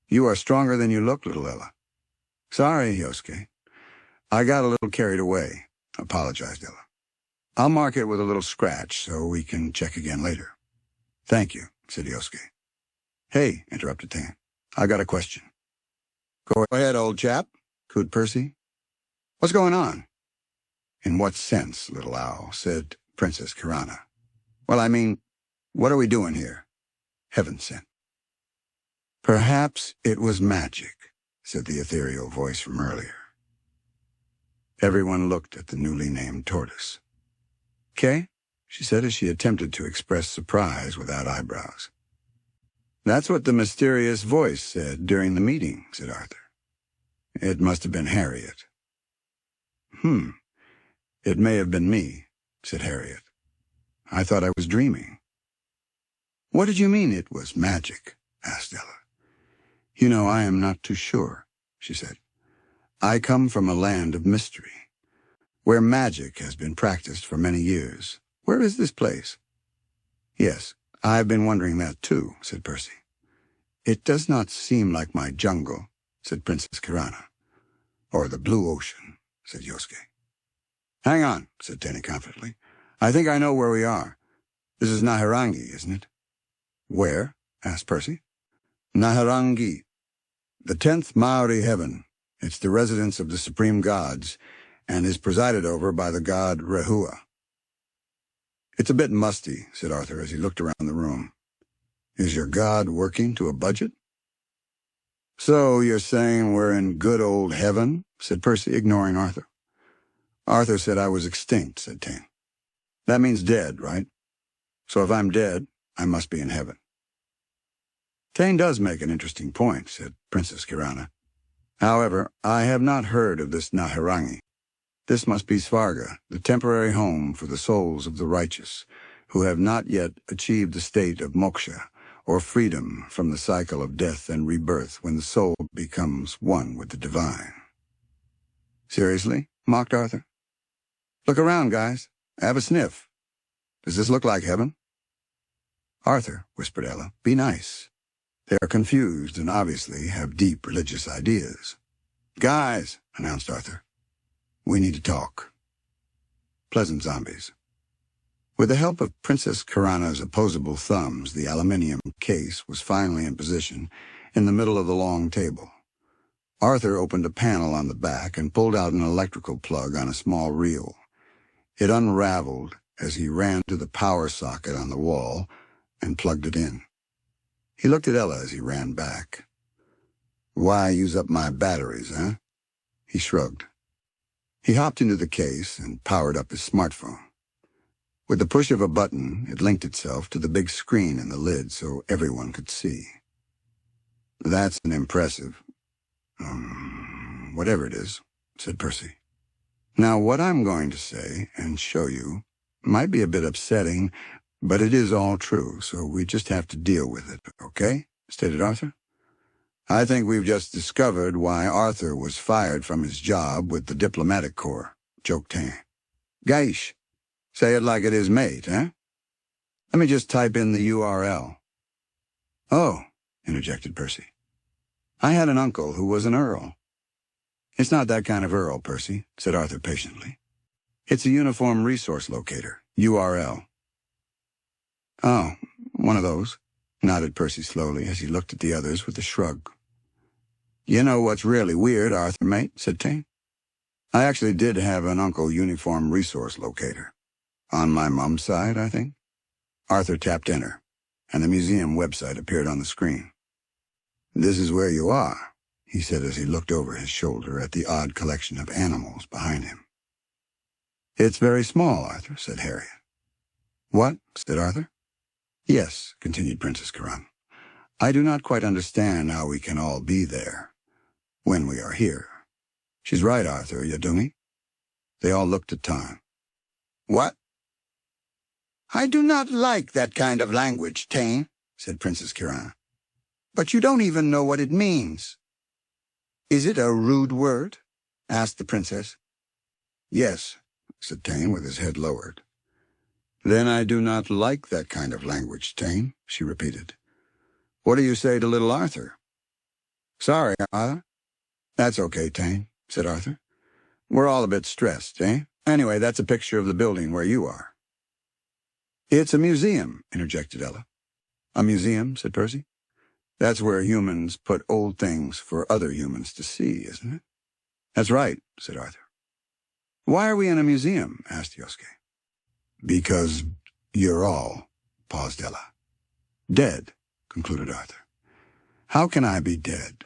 A: You are stronger than you look, little Ella. Sorry, Yosuke. I got a little carried away, apologized Ella. I'll mark it with a little scratch so we can check again later. Thank you, said Yosuke. Hey, interrupted Tan. I got a question. Go ahead, old chap, cooed Percy. What's going on? In what sense, little owl, said Princess Kirana. Well, I mean, what are we doing here? Heaven sent. Perhaps it was magic, said the ethereal voice from earlier. Everyone looked at the newly named tortoise. "'Kay?" she said as she attempted to express surprise without eyebrows. "That's what the mysterious voice said during the meeting," said Arthur. "It must have been Harriet." It may have been me," said Harriet. "I thought I was dreaming." "What did you mean it was magic?" asked Ella. "You know, I am not too sure," she said. "I come from a land of mystery, where magic has been practiced for many years. Where is this place?" "Yes, I've been wondering that too," said Percy. "It does not seem like my jungle," said Princess Kirana. "Or the blue ocean," said Yosuke. "Hang on," said Tene confidently. "I think I know where we are. This is Naharangi, isn't it?" "Where?" asked Percy. "Naharangi, the 10th Maori heaven. It's the residence of the supreme gods, and is presided over by the god Rehua. It's a bit musty, said Arthur as he looked around the room. Is your god working to a budget? So you're saying we're in good old heaven? Said Percy, ignoring Arthur. Arthur said I was extinct, said Tane. That means dead, right? So if I'm dead, I must be in heaven. Tane does make an interesting point, said Princess Kirana. However, I have not heard of this Nahirangi. This must be Svarga, the temporary home for the souls of the righteous, who have not yet achieved the state of moksha, or freedom from the cycle of death and rebirth when the soul becomes one with the divine. Seriously? Mocked Arthur. Look around, guys. Have a sniff. Does this look like heaven? Arthur, whispered Ella, be nice. They are confused and obviously have deep religious ideas. Guys, announced Arthur, we need to talk. Pleasant zombies. With the help of Princess Kirana's opposable thumbs, the aluminium case was finally in position in the middle of the long table. Arthur opened a panel on the back and pulled out an electrical plug on a small reel. It unraveled as he ran to the power socket on the wall and plugged it in. He looked at Ella as he ran back. Why use up my batteries, huh? He shrugged. He hopped into the case and powered up his smartphone. With the push of a button, it linked itself to the big screen in the lid so everyone could see. That's an impressive, whatever it is, said Percy. Now, what I'm going to say and show you might be a bit upsetting, but it is all true, so we just have to deal with it, okay? Stated Arthur. I think we've just discovered why Arthur was fired from his job with the diplomatic corps, joked Tane. Gaish, say it like it is, mate, eh? Let me just type in the URL. Oh, interjected Percy. I had an uncle who was an earl. It's not that kind of earl, Percy, said Arthur patiently. It's a uniform resource locator, URL. Oh, one of those, nodded Percy slowly as he looked at the others with a shrug. You know what's really weird, Arthur, mate, said Tane. I actually did have an uncle uniform resource locator. On my mom's side, I think. Arthur tapped enter, and the museum website appeared on the screen. This is where you are, he said as he looked over his shoulder at the odd collection of animals behind him. It's very small, Arthur, said Harriet. What? Said Arthur. Yes, continued Princess Kirana. I do not quite understand how we can all be there when we are here. She's right, Arthur, Yadumi. They all looked at Tan. What? I do not like that kind of language, Tane, said Princess Kirana. But you don't even know what it means. Is it a rude word? Asked the princess. Yes, said Tane with his head lowered. Then I do not like that kind of language, Tane, she repeated. What do you say to little Arthur? Sorry, Arthur. That's okay, Tane, said Arthur. We're all a bit stressed, eh? Anyway, that's a picture of the building where you are. It's a museum, interjected Ella. A museum, said Percy. That's where humans put old things for other humans to see, isn't it? That's right, said Arthur. Why are we in a museum? Asked Yosuke. Because you're all, paused Ella. Dead, concluded Arthur. How can I be dead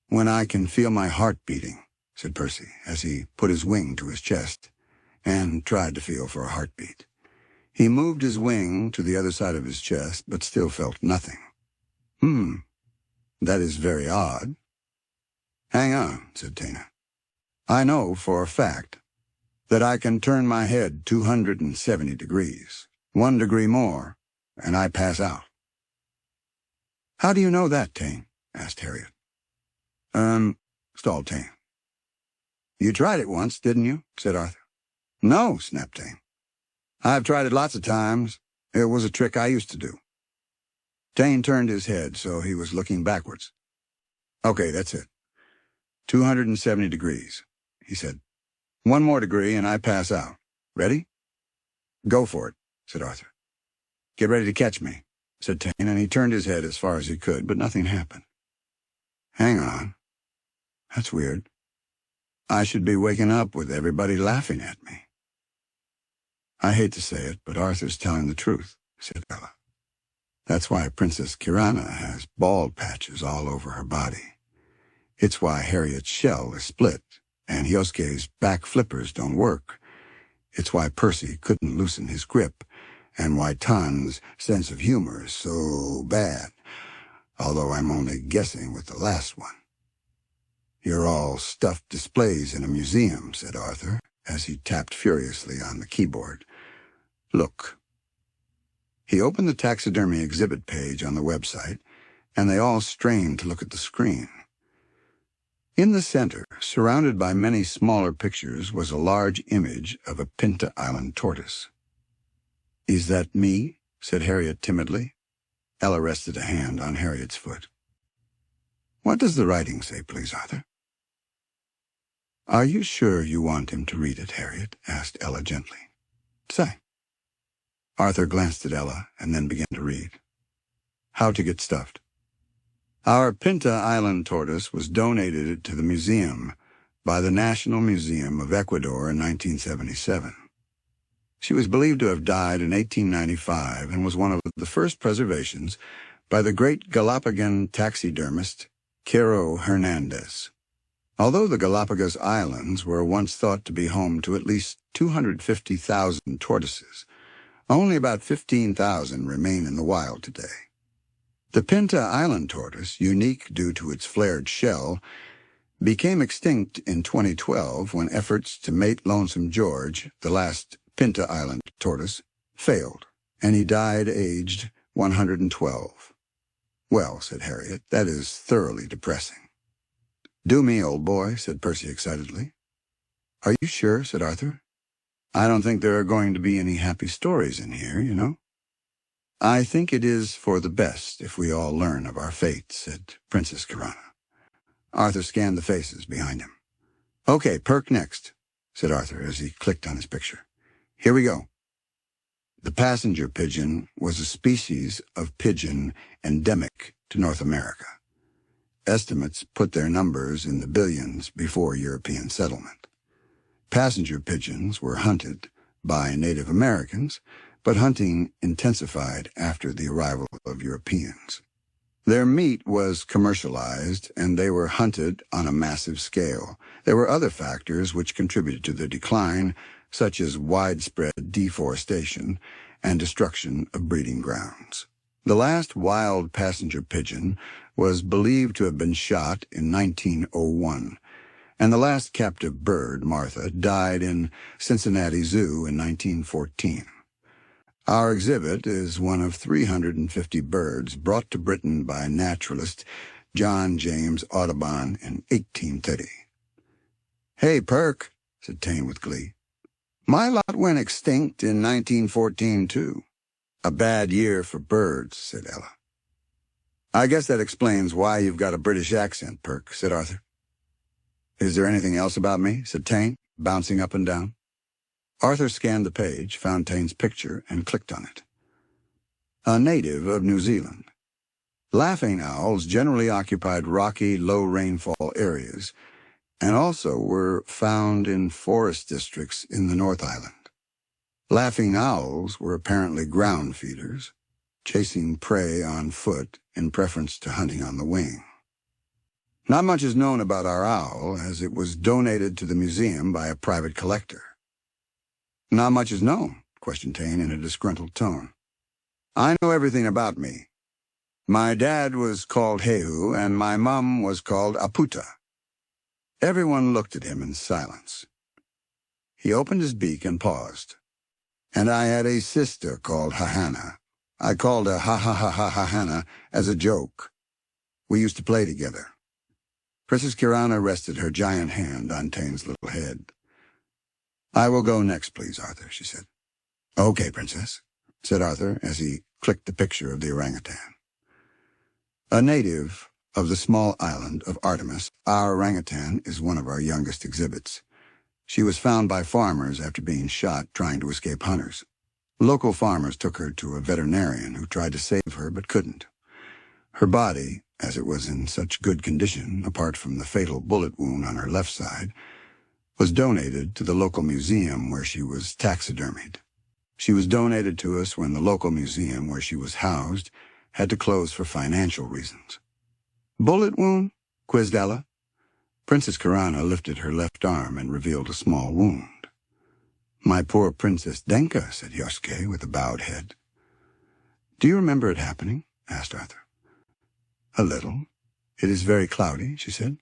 A: when I can feel my heart beating? Said Percy, as he put his wing to his chest and tried to feel for a heartbeat. He moved his wing to the other side of his chest, but still felt nothing. That is very odd. Hang on, said Tana. I know for a fact that I can turn my head 270 degrees. 1 degree more, and I pass out. How do you know that, Tane? Asked Harriet. Stalled Tane. You tried it once, didn't you? Said Arthur. No, snapped Tane. I've tried it lots of times. It was a trick I used to do. Tane turned his head so he was looking backwards. Okay, that's it. 270 degrees, he said. 1 more degree and I pass out. Ready? Go for it, said Arthur. Get ready to catch me, said Tane, and he turned his head as far as he could, but nothing happened. Hang on. That's weird. I should be waking up with everybody laughing at me. I hate to say it, but Arthur's telling the truth, said Ella. That's why Princess Kirana has bald patches all over her body. It's why Harriet's shell is split, and Yosuke's back flippers don't work. It's why Percy couldn't loosen his grip, and why Tan's sense of humor is so bad, although I'm only guessing with the last one. You're all stuffed displays in a museum, said Arthur, as he tapped furiously on the keyboard. Look. He opened the taxidermy exhibit page on the website, and they all strained to look at the screen. In the center, surrounded by many smaller pictures, was a large image of a Pinta Island tortoise. Is that me? Said Harriet timidly. Ella rested a hand on Harriet's foot. What does the writing say, please, Arthur? Are you sure you want him to read it, Harriet? Asked Ella gently. Say. Arthur glanced at Ella and then began to read. How to get stuffed. Our Pinta Island tortoise was donated to the museum by the National Museum of Ecuador in 1977. She was believed to have died in 1895 and was one of the first preservations by the great Galapagos taxidermist Quero Hernandez. Although the Galapagos Islands were once thought to be home to at least 250,000 tortoises, only about 15,000 remain in the wild today. The Pinta Island tortoise, unique due to its flared shell, became extinct in 2012 when efforts to mate Lonesome George, the last Pinta Island tortoise, failed, and he died aged 112. Well, said Harriet, that is thoroughly depressing. Do me, old boy, said Percy excitedly. Are you sure, said Arthur. I don't think there are going to be any happy stories in here, you know. I think it is for the best if we all learn of our fate, said Princess Kirana. Arthur scanned the faces behind him. Okay, Perk next, said Arthur as he clicked on his picture. Here we go. The passenger pigeon was a species of pigeon endemic to North America. Estimates put their numbers in the billions before European settlement. Passenger pigeons were hunted by Native Americans, but hunting intensified after the arrival of Europeans. Their meat was commercialized, and they were hunted on a massive scale. There were other factors which contributed to their decline, such as widespread deforestation and destruction of breeding grounds. The last wild passenger pigeon was believed to have been shot in 1901, and the last captive bird, Martha, died in Cincinnati Zoo in 1914. Our exhibit is one of 350 birds brought to Britain by naturalist John James Audubon in 1830. Hey, Perk, said Tane with glee. My lot went extinct in 1914, too. A bad year for birds, said Ella. I guess that explains why you've got a British accent, Perk, said Arthur. Is there anything else about me? Said Tane, bouncing up and down. Arthur scanned the page, found Tane's picture, and clicked on it. A native of New Zealand. Laughing owls generally occupied rocky, low-rainfall areas, and also were found in forest districts in the North Island. Laughing owls were apparently ground feeders, chasing prey on foot in preference to hunting on the wing. Not much is known about our owl, as it was donated to the museum by a private collector. Not much is known, questioned Tane in a disgruntled tone. I know everything about me. My dad was called Hehu, and my mum was called Aputa. Everyone looked at him in silence. He opened his beak and paused. And I had a sister called Hahana. I called her Hahana as a joke. We used to play together. Princess Kirana rested her giant hand on Tane's little head. I will go next, please, Arthur, she said. Okay, Princess, said Arthur as he clicked the picture of the orangutan. A native of the small island of Artemis, our orangutan is one of our youngest exhibits. She was found by farmers after being shot trying to escape hunters. Local farmers took her to a veterinarian who tried to save her but couldn't. Her body, as it was in such good condition, apart from the fatal bullet wound on her left side, was donated to the local museum where she was taxidermied. She was donated to us when the local museum where she was housed had to close for financial reasons. Bullet wound? Quizzed Ella. Princess Kirana lifted her left arm and revealed a small wound. My poor Princess Denka, said Yosuke with a bowed head. Do you remember it happening? Asked Arthur. A little. It is very cloudy, she said.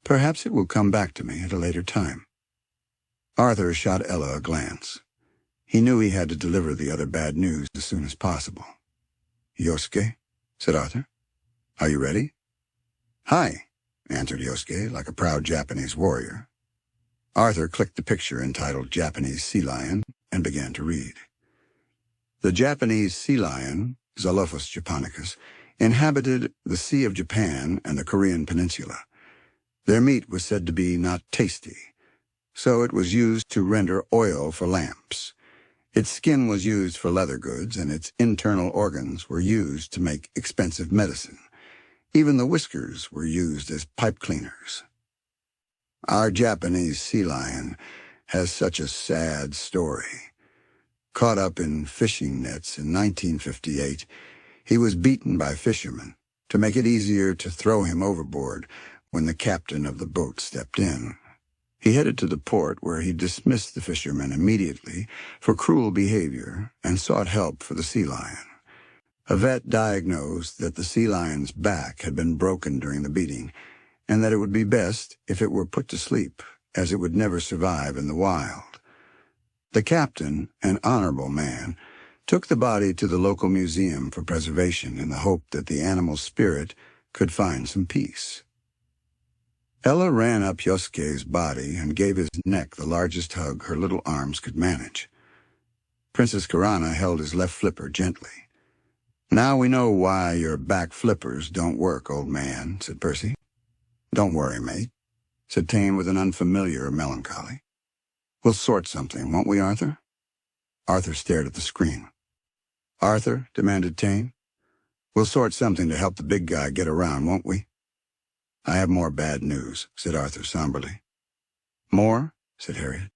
A: Perhaps it will come back to me at a later time. Arthur shot Ella a glance. He knew he had to deliver the other bad news as soon as possible. Yosuke, said Arthur. Are you ready? Hi, answered Yosuke like a proud Japanese warrior. Arthur clicked the picture entitled Japanese Sea Lion and began to read. The Japanese sea lion, Xolophus japonicus, inhabited the Sea of Japan and the Korean peninsula. Their meat was said to be not tasty, so it was used to render oil for lamps. Its skin was used for leather goods, and its internal organs were used to make expensive medicine. Even the whiskers were used as pipe cleaners. Our Japanese sea lion has such a sad story. Caught up in fishing nets in 1958, he was beaten by fishermen to make it easier to throw him overboard when the captain of the boat stepped in. He headed to the port where he dismissed the fishermen immediately for cruel behavior and sought help for the sea lion. A vet diagnosed that the sea lion's back had been broken during the beating and that it would be best if it were put to sleep, as it would never survive in the wild. The captain, an honorable man, took the body to the local museum for preservation in the hope that the animal's spirit could find some peace. Ella ran up Yosuke's body and gave his neck the largest hug her little arms could manage. Princess Kirana held his left flipper gently. Now we know why your back flippers don't work, old man, said Percy. Don't worry, mate, said Tane with an unfamiliar melancholy. We'll sort something, won't we, Arthur? Arthur stared at the screen. Arthur, demanded Tane, we'll sort something to help the big guy get around, won't we? I have more bad news, said Arthur somberly. More? Said Harriet.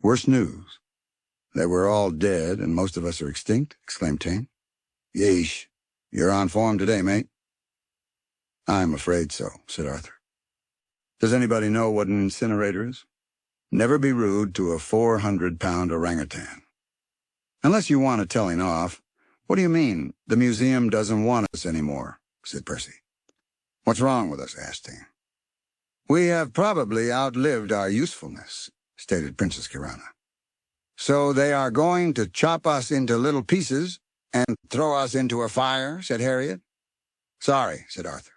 A: Worse news. That we're all dead and most of us are extinct, exclaimed Tane. Yeesh. You're on form today, mate. I'm afraid so, said Arthur. Does anybody know what an incinerator is? Never be rude to a 400-pound orangutan. Unless you want a telling off. What do you mean, the museum doesn't want us anymore? Said Percy. What's wrong with us? Asked Tane. We have probably outlived our usefulness, stated Princess Kirana. So they are going to chop us into little pieces and throw us into a fire, said Harriet. Sorry, said Arthur.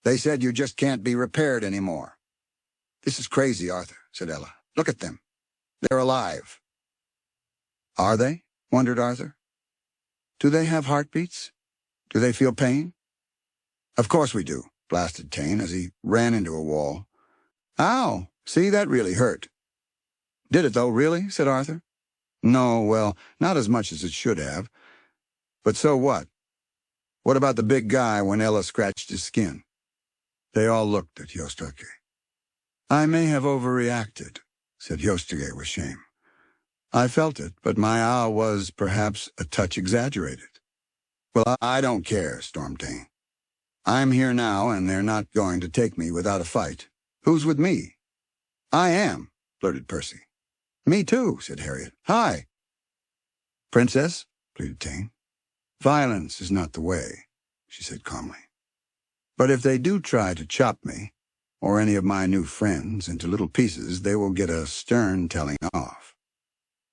A: They said you just can't be repaired anymore. This is crazy, Arthur, said Ella. Look at them. They're alive. Are they? Wondered Arthur. Do they have heartbeats? Do they feel pain? Of course we do, blasted Tane as he ran into a wall. Ow! See, that really hurt. Did it, though, really? Said Arthur. No, well, not as much as it should have. But so what? What about the big guy when Ella scratched his skin? They all looked at Yosuke. I may have overreacted, said Yosuke with shame. I felt it, but my owl was, perhaps, a touch exaggerated. Well, I don't care, stormed Tane. I'm here now, and they're not going to take me without a fight. Who's with me? I am, blurted Percy. Me too, said Harriet. Hi. Princess, pleaded Tane. Violence is not the way, she said calmly. But if they do try to chop me, or any of my new friends, into little pieces, they will get a stern telling off.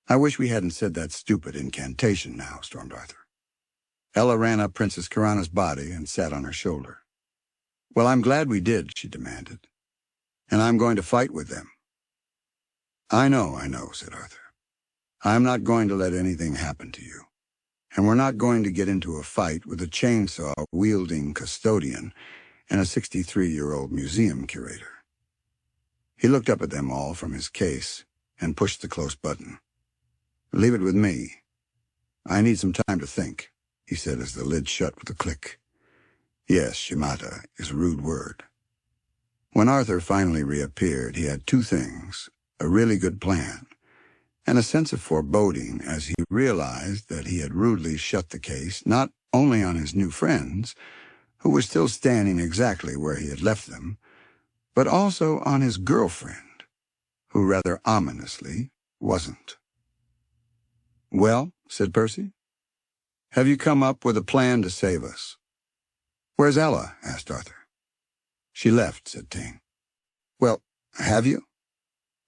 A: I wish we hadn't said that stupid incantation now, stormed Arthur. Ella ran up Princess Kirana's body and sat on her shoulder. Well, I'm glad we did, she demanded. And I'm going to fight with them. I know, said Arthur. I'm not going to let anything happen to you. And we're not going to get into a fight with a chainsaw-wielding custodian and a 63-year-old museum curator. He looked up at them all from his case and pushed the close button. Leave it with me. I need some time to think, he said as the lid shut with a click. Yes, shimata is a rude word. When Arthur finally reappeared, he had two things, a really good plan, and a sense of foreboding as he realized that he had rudely shut the case not only on his new friends, who were still standing exactly where he had left them, but also on his girlfriend, who rather ominously wasn't. "Well," said Percy, "have you come up with a plan to save us?" "Where's Ella?" asked Arthur. "She left," said Tane. "Well, have you?"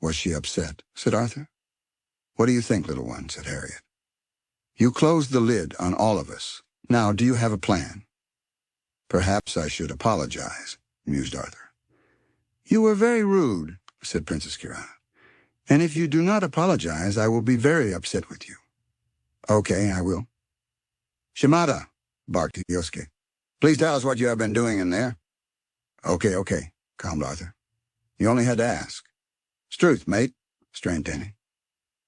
A: "Was she upset?" said Arthur. "What do you think, little one?" said Harriet. "You closed the lid on all of us. Now, do you have a plan?" "Perhaps I should apologize," mused Arthur. "You were very rude," said Princess Kirana. "And if you do not apologize, I will be very upset with you." "Okay, I will." "Shimada," barked Yosuke. "Please tell us what you have been doing in there." Okay, calmed Arthur. "You only had to ask." "It's truth, mate," strained Tenny.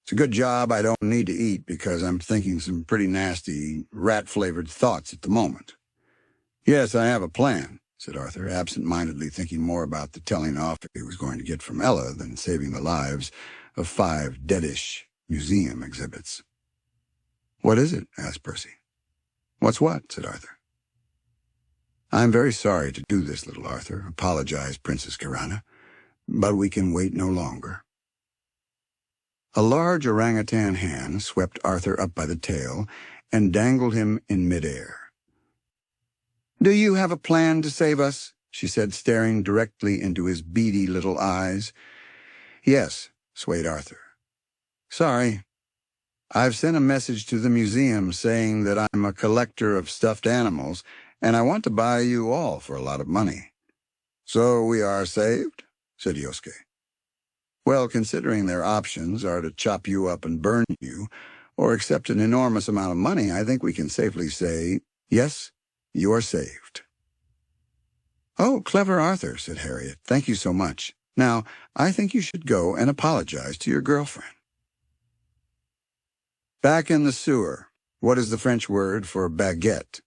A: "It's a good job I don't need to eat because I'm thinking some pretty nasty, rat-flavored thoughts at the moment." "Yes, I have a plan," said Arthur, absent-mindedly thinking more about the telling off he was going to get from Ella than saving the lives of 5 deadish museum exhibits. "What is it?" asked Percy. "What's what?" said Arthur. "I'm very sorry to do this, little Arthur," apologized Princess Kirana, "but we can wait no longer." A large orangutan hand swept Arthur up by the tail and dangled him in midair. "Do you have a plan to save us?" she said, staring directly into his beady little eyes. "Yes," swayed Arthur. "Sorry. I've sent a message to the museum saying that I'm a collector of stuffed animals, and I want to buy you all for a lot of money." "So we are saved?" said Yosuke. "Well, considering their options are to chop you up and burn you, or accept an enormous amount of money, I think we can safely say, yes, you are saved." "Oh, clever Arthur," said Harriet. "Thank you so much. Now, I think you should go and apologize to your girlfriend." Back in the sewer. What is the French word for baguette?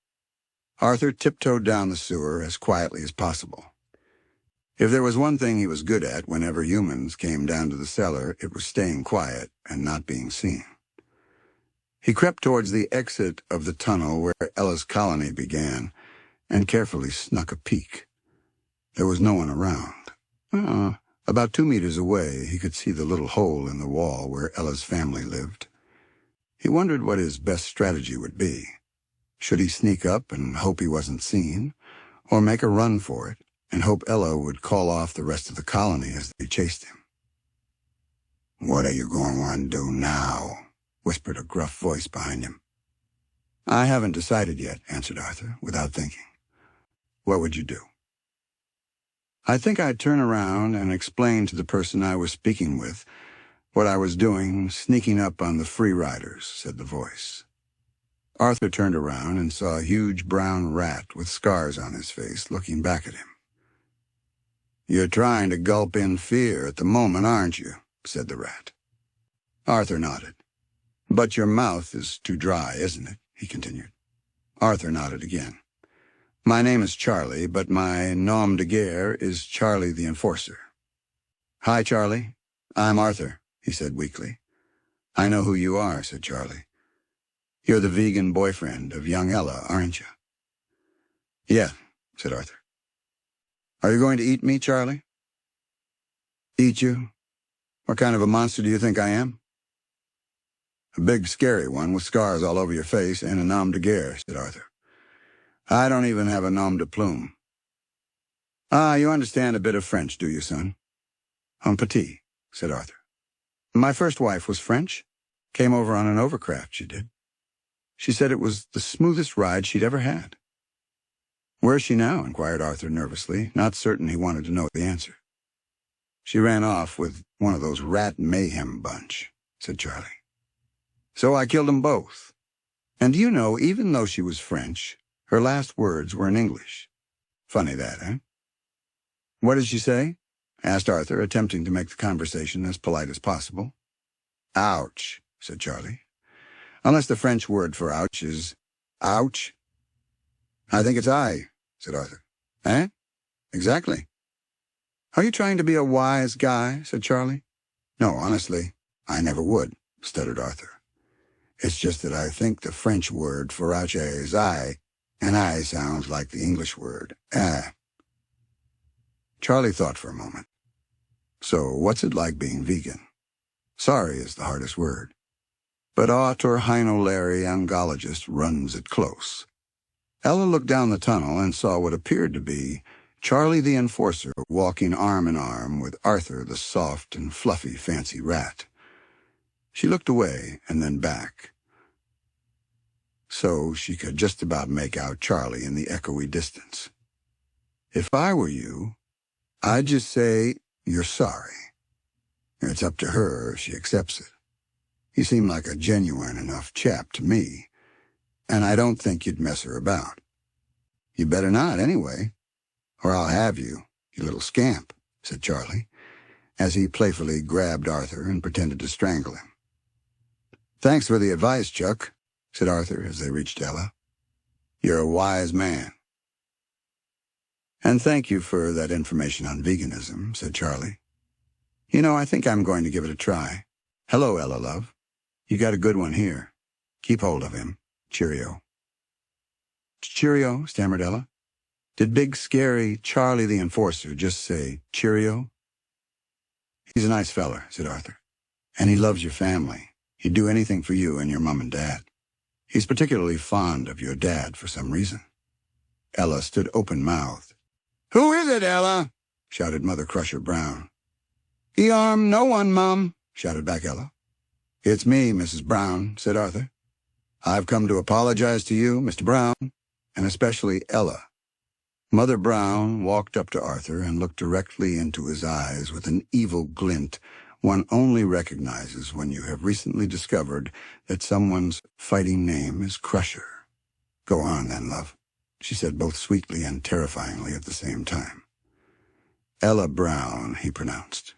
A: Arthur tiptoed down the sewer as quietly as possible. If there was one thing he was good at whenever humans came down to the cellar, it was staying quiet and not being seen. He crept towards the exit of the tunnel where Ella's colony began and carefully snuck a peek. There was no one around. About 2 meters away, he could see the little hole in the wall where Ella's family lived. He wondered what his best strategy would be. Should he sneak up and hope he wasn't seen, or make a run for it and hope Ella would call off the rest of the colony as they chased him? "What are you going to do now?" whispered a gruff voice behind him. "I haven't decided yet," answered Arthur, without thinking. "What would you do?" "I think I'd turn around and explain to the person I was speaking with what I was doing, sneaking up on the free riders," said the voice. Arthur turned around and saw a huge brown rat with scars on his face looking back at him. "You're trying to gulp in fear at the moment, aren't you?" said the rat. Arthur nodded. "But your mouth is too dry, isn't it?" he continued. Arthur nodded again. "My name is Charlie, but my nom de guerre is Charlie the Enforcer." "Hi, Charlie. I'm Arthur," he said weakly. "I know who you are," said Charlie. "You're the vegan boyfriend of young Ella, aren't you?" "Yeah," said Arthur. "Are you going to eat me, Charlie?" "Eat you? What kind of a monster do you think I am?" "A big, scary one with scars all over your face and a nom de guerre," said Arthur. "I don't even have a nom de plume." "Ah, you understand a bit of French, do you, son?" "Un petit," said Arthur. "My first wife was French. Came over on an overcraft, she did. She said it was the smoothest ride she'd ever had." "Where's she now?" inquired Arthur nervously, not certain he wanted to know the answer. "She ran off with one of those rat mayhem bunch," said Charlie. "So I killed 'em both. And do you know, even though she was French, her last words were in English. Funny that, eh?" "What did she say?" asked Arthur, attempting to make the conversation as polite as possible. "Ouch," said Charlie. "Unless the French word for ouch is ouch." "I think it's I," said Arthur. "Eh? Exactly." "Are you trying to be a wise guy?" said Charlie. No, honestly, I never would, stuttered Arthur. It's just that I think the French word fourrache is I, and I sounds like the English word ah. Charlie thought for a moment. So what's it like being vegan? Sorry is the hardest word. But otorhinolaryngologist runs it close. Ella looked down the tunnel and saw what appeared to be Charlie the Enforcer walking arm in arm with Arthur the soft and fluffy fancy rat. She looked away and then back, so she could just about make out Charlie in the echoey distance. If I were you, I'd just say you're sorry. It's up to her if she accepts it. You seem like a genuine enough chap to me, and I don't think you'd mess her about. You better not, anyway, or I'll have you, you little scamp, said Charlie, as he playfully grabbed Arthur and pretended to strangle him. Thanks for the advice, Chuck, said Arthur as they reached Ella. You're a wise man. And thank you for that information on veganism, said Charlie. You know, I think I'm going to give it a try. Hello, Ella, love. You got a good one here. Keep hold of him. Cheerio. Cheerio, stammered Ella. Did big, scary Charlie the Enforcer just say cheerio? He's a nice feller, said Arthur. And he loves your family. He'd do anything for you and your mom and dad. He's particularly fond of your dad for some reason. Ella stood open-mouthed. Who is it, Ella? Shouted Mother Crusher Brown. He harm no one, Mum, shouted back Ella. It's me, Mrs. Brown, said Arthur. I've come to apologize to you, Mr. Brown, and especially Ella. Mother Brown walked up to Arthur and looked directly into his eyes with an evil glint one only recognizes when you have recently discovered that someone's fighting name is Crusher. Go on, then, love, she said both sweetly and terrifyingly at the same time. Ella Brown, he pronounced.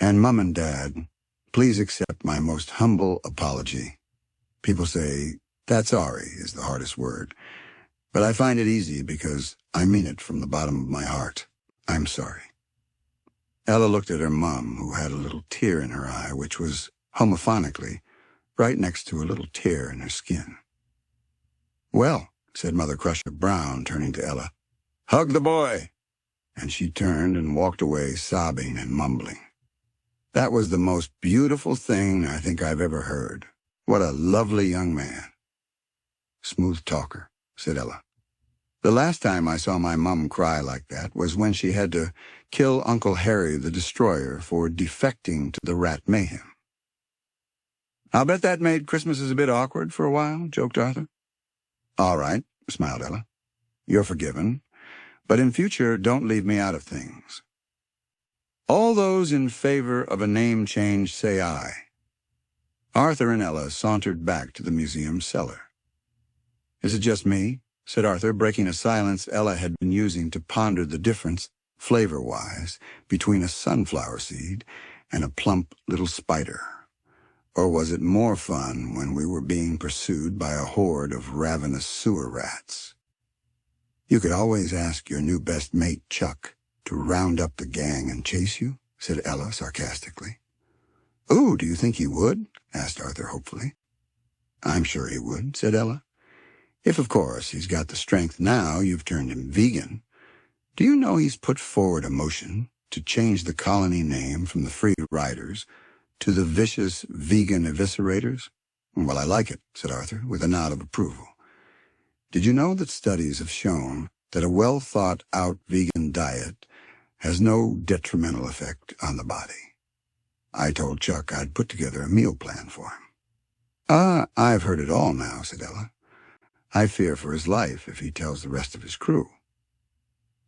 A: And Mum and Dad, please accept my most humble apology. People say that sorry is the hardest word, but I find it easy because I mean it from the bottom of my heart. I'm sorry. Ella looked at her mum, who had a little tear in her eye, which was, homophonically, right next to a little tear in her skin. Well, said Mother Crusher Brown, turning to Ella, hug the boy. And she turned and walked away, sobbing and mumbling. That was the most beautiful thing I think I've ever heard. What a lovely young man. Smooth talker, said Ella. The last time I saw my mum cry like that was when she had to kill Uncle Harry the Destroyer for defecting to the Rat Mayhem. I'll bet that made Christmases a bit awkward for a while, joked Arthur. All right, smiled Ella. You're forgiven, but in future don't leave me out of things. All those in favor of a name change say aye. Arthur and Ella sauntered back to the museum cellar. Is it just me? Said Arthur, breaking a silence Ella had been using to ponder the difference, flavor-wise, between a sunflower seed and a plump little spider. Or was it more fun when we were being pursued by a horde of ravenous sewer rats? You could always ask your new best mate, Chuck, to round up the gang and chase you, said Ella sarcastically. Ooh, do you think he would? Asked Arthur hopefully. I'm sure he would, said Ella. If, of course, he's got the strength now you've turned him vegan. Do you know he's put forward a motion to change the colony name from the Free Riders to the Vicious Vegan Eviscerators? Well, I like it, said Arthur, with a nod of approval. Did you know that studies have shown that a well-thought-out vegan diet has no detrimental effect on the body? I told Chuck I'd put together a meal plan for him. I've heard it all now, said Ella. I fear for his life if he tells the rest of his crew.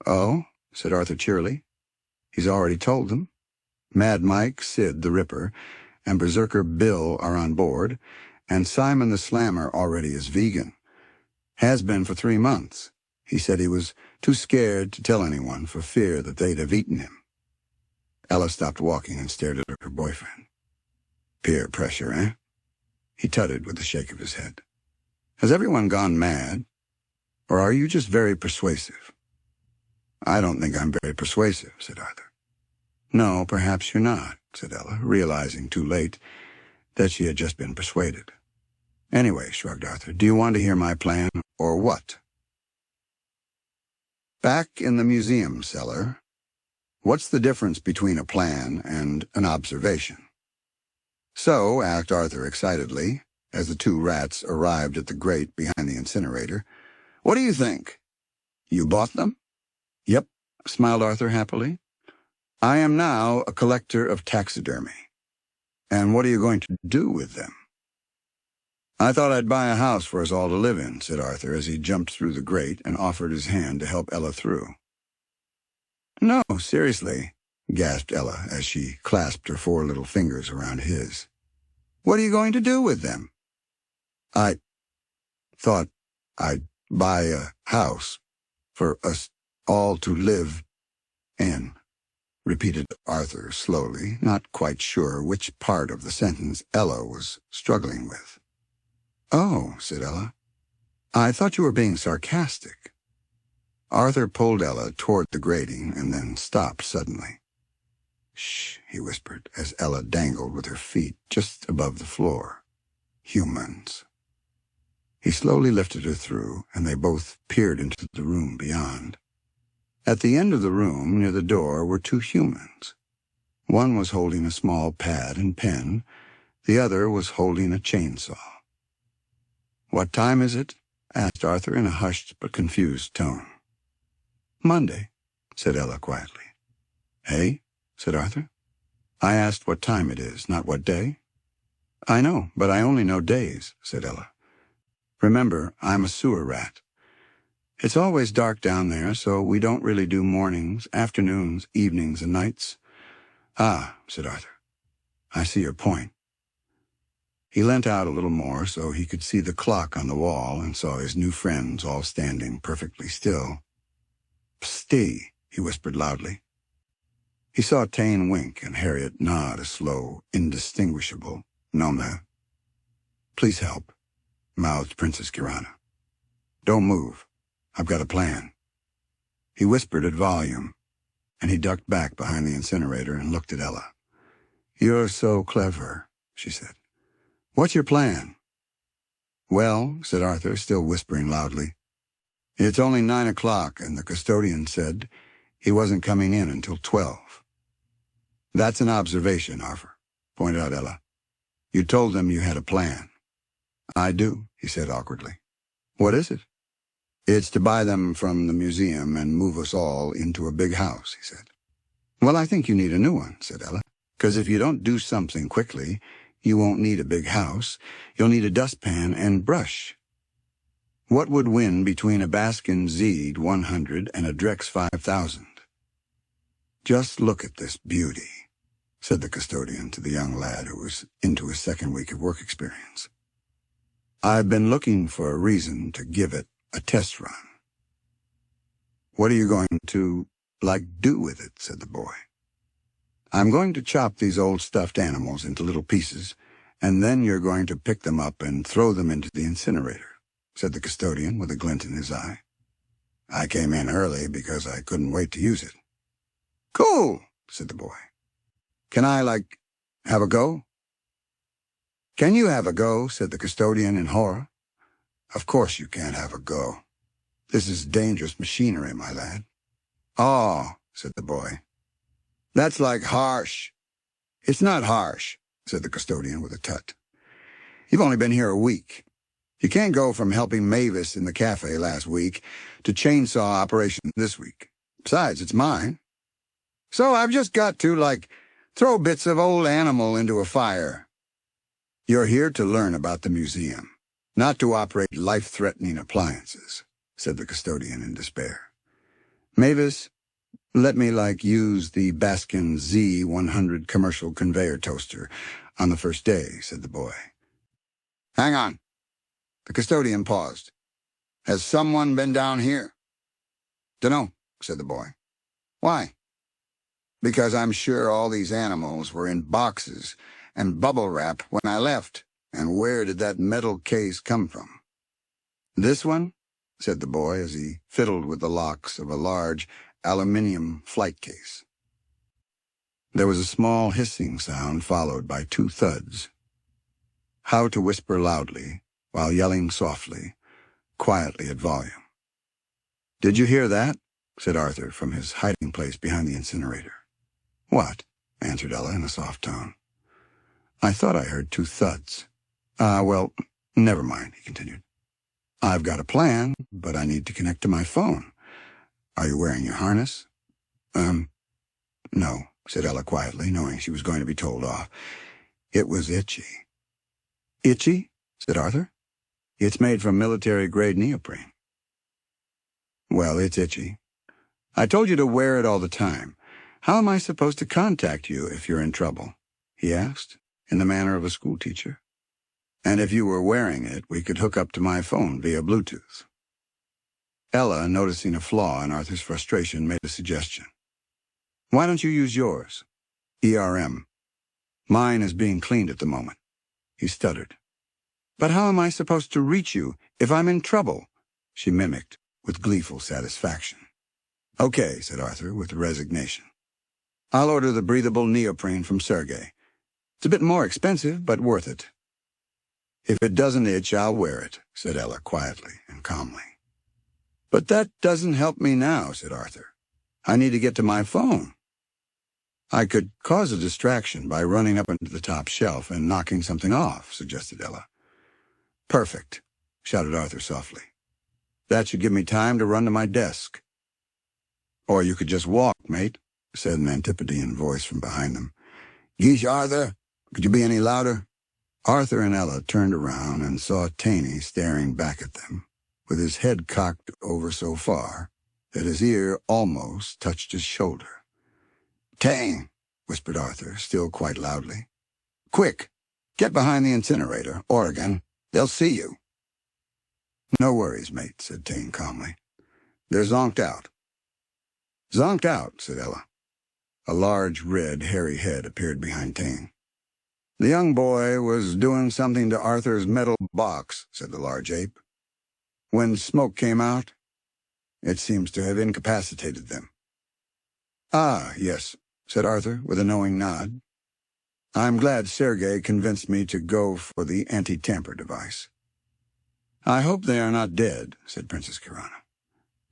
A: Oh, said Arthur cheerily. He's already told them. Mad Mike, Sid the Ripper, and Berserker Bill are on board, and Simon the Slammer already is vegan. Has been for 3 months. He said he was too scared to tell anyone for fear that they'd have eaten him. Ella stopped walking and stared at her boyfriend. Peer pressure, eh? He tutted with a shake of his head. Has everyone gone mad? Or are you just very persuasive? I don't think I'm very persuasive, said Arthur. No, perhaps you're not, said Ella, realizing too late that she had just been persuaded. Anyway, shrugged Arthur, do you want to hear my plan, or what? Back in the museum cellar, what's the difference between a plan and an observation? So, asked Arthur excitedly, as the two rats arrived at the grate behind the incinerator, what do you think? You bought them? Yep, smiled Arthur happily. I am now a collector of taxidermy. And what are you going to do with them? I thought I'd buy a house for us all to live in, said Arthur as he jumped through the grate and offered his hand to help Ella through. No, seriously, gasped Ella as she clasped her 4 little fingers around his. What are you going to do with them? I thought I'd buy a house for us all to live in, repeated Arthur slowly, not quite sure which part of the sentence Ella was struggling with. Oh, said Ella, I thought you were being sarcastic. Arthur pulled Ella toward the grating and then stopped suddenly. Shh, he whispered as Ella dangled with her feet just above the floor. Humans. He slowly lifted her through, and they both peered into the room beyond. At the end of the room, near the door, were 2 humans. One was holding a small pad and pen. The other was holding a chainsaw. What time is it? Asked Arthur in a hushed but confused tone. Monday, said Ella quietly. Hey? Said Arthur. I asked what time it is, not what day. I know, but I only know days, said Ella. Remember, I'm a sewer rat. It's always dark down there, so we don't really do mornings, afternoons, evenings, and nights. Ah, said Arthur. I see your point. He leant out a little more so he could see the clock on the wall and saw his new friends all standing perfectly still. Psst, he whispered loudly. He saw Tane wink and Harriet nod a slow, indistinguishable "Nome." Please help, mouthed Princess Kirana. Don't move. I've got a plan. He whispered at volume, and he ducked back behind the incinerator and looked at Ella. You're so clever, she said. What's your plan? Well, said Arthur, still whispering loudly, it's only 9 o'clock, and the custodian said he wasn't coming in until 12. That's an observation, Arthur, pointed out Ella. You told them you had a plan. I do, he said awkwardly. What is it? It's to buy them from the museum and move us all into a big house, he said. Well, I think you need a new one, said Ella, because if you don't do something quickly, you won't need a big house. You'll need a dustpan and brush. What would win between a Baskin Z 100 and a Drex 5000? Just look at this beauty, said the custodian to the young lad who was into his 2nd week of work experience. I've been looking for a reason to give it a test run. What are you going to, do with it, said the boy. I'm going to chop these old stuffed animals into little pieces, and then you're going to pick them up and throw them into the incinerator, said the custodian with a glint in his eye. I came in early because I couldn't wait to use it. Cool, said the boy. Can I, have a go? Can you have a go, said the custodian in horror. Of course you can't have a go. This is dangerous machinery, my lad. Oh, said the boy. That's harsh. It's not harsh, said the custodian with a tut. You've only been here a week. You can't go from helping Mavis in the cafe last week to chainsaw operation this week. Besides, it's mine. So I've just got to, throw bits of old animal into a fire. You're here to learn about the museum, not to operate life-threatening appliances, said the custodian in despair. Mavis, let me, use the Baskin Z 100 commercial conveyor toaster on the first day, said the boy. Hang on. The custodian paused. Has someone been down here? Dunno, said the boy. Why? Because I'm sure all these animals were in boxes and bubble wrap when I left. And where did that metal case come from? This one, said the boy as he fiddled with the locks of a large aluminium flight case. There was a small hissing sound followed by 2 thuds. How to whisper loudly while yelling softly, quietly at volume. "Did you hear that?" said Arthur from his hiding place behind the incinerator. "What?" answered Ella in a soft tone. "I thought I heard 2 thuds. Well, never mind," he continued. "I've got a plan, but I need to connect to my phone. Are you wearing your harness?" No," said Ella quietly, knowing she was going to be told off. "It was itchy." "Itchy?" said Arthur. "It's made from military-grade neoprene." "Well, it's itchy. I told you to wear it all the time. How am I supposed to contact you if you're in trouble?" he asked, in the manner of a schoolteacher. "And if you were wearing it, we could hook up to my phone via Bluetooth." Ella, noticing a flaw in Arthur's frustration, made a suggestion. "Why don't you use yours? ERM. Mine is being cleaned at the moment." He stuttered. "But how am I supposed to reach you if I'm in trouble?" she mimicked, with gleeful satisfaction. "Okay," said Arthur, with resignation. "I'll order the breathable neoprene from Sergei. It's a bit more expensive, but worth it." "If it doesn't itch, I'll wear it," said Ella quietly and calmly. "But that doesn't help me now," said Arthur. "I need to get to my phone." "I could cause a distraction by running up into the top shelf and knocking something off," suggested Ella. "Perfect," shouted Arthur softly. "That should give me time to run to my desk." "Or you could just walk, mate," said an Antipodean voice from behind them. "Geesh, Arthur, could you be any louder?" Arthur and Ella turned around and saw Taney staring back at them, with his head cocked over so far that his ear almost touched his shoulder. "Tane," whispered Arthur, still quite loudly. "Quick, get behind the incinerator, Oregon. They'll see you." "No worries, mate," said Tane calmly. "They're zonked out." "Zonked out," said Ella. A large, red, hairy head appeared behind Tane. "The young boy was doing something to Arthur's metal box," said the large ape. "When smoke came out, it seems to have incapacitated them." "Ah, yes," said Arthur, with a knowing nod. "I'm glad Sergei convinced me to go for the anti-tamper device." "I hope they are not dead," said Princess Kirana.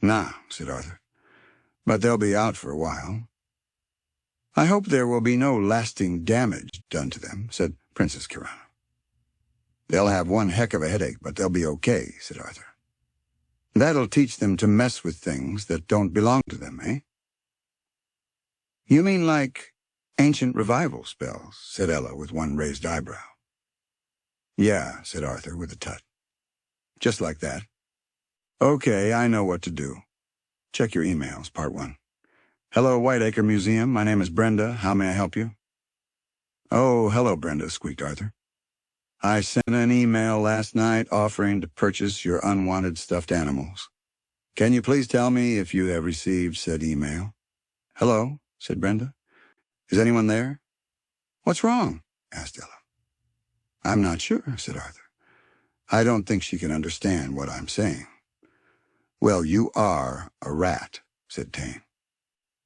A: "Nah," said Arthur. "But they'll be out for a while." "I hope there will be no lasting damage done to them," said Princess Kirana. "They'll have one heck of a headache, but they'll be okay," said Arthur. "That'll teach them to mess with things that don't belong to them, eh?" "You mean like ancient revival spells," said Ella with one raised eyebrow. "Yeah," said Arthur with a tut. "Just like that. Okay, I know what to do. Check your emails, Part 1. Hello, Whiteacre Museum. My name is Brenda. How may I help you?" "Oh, hello, Brenda," squeaked Arthur. "I sent an email last night offering to purchase your unwanted stuffed animals. Can you please tell me if you have received said email?" "Hello," said Brenda. "Is anyone there?" "What's wrong?" asked Ella. "I'm not sure," said Arthur. "I don't think she can understand what I'm saying." "Well, you are a rat," said Tane.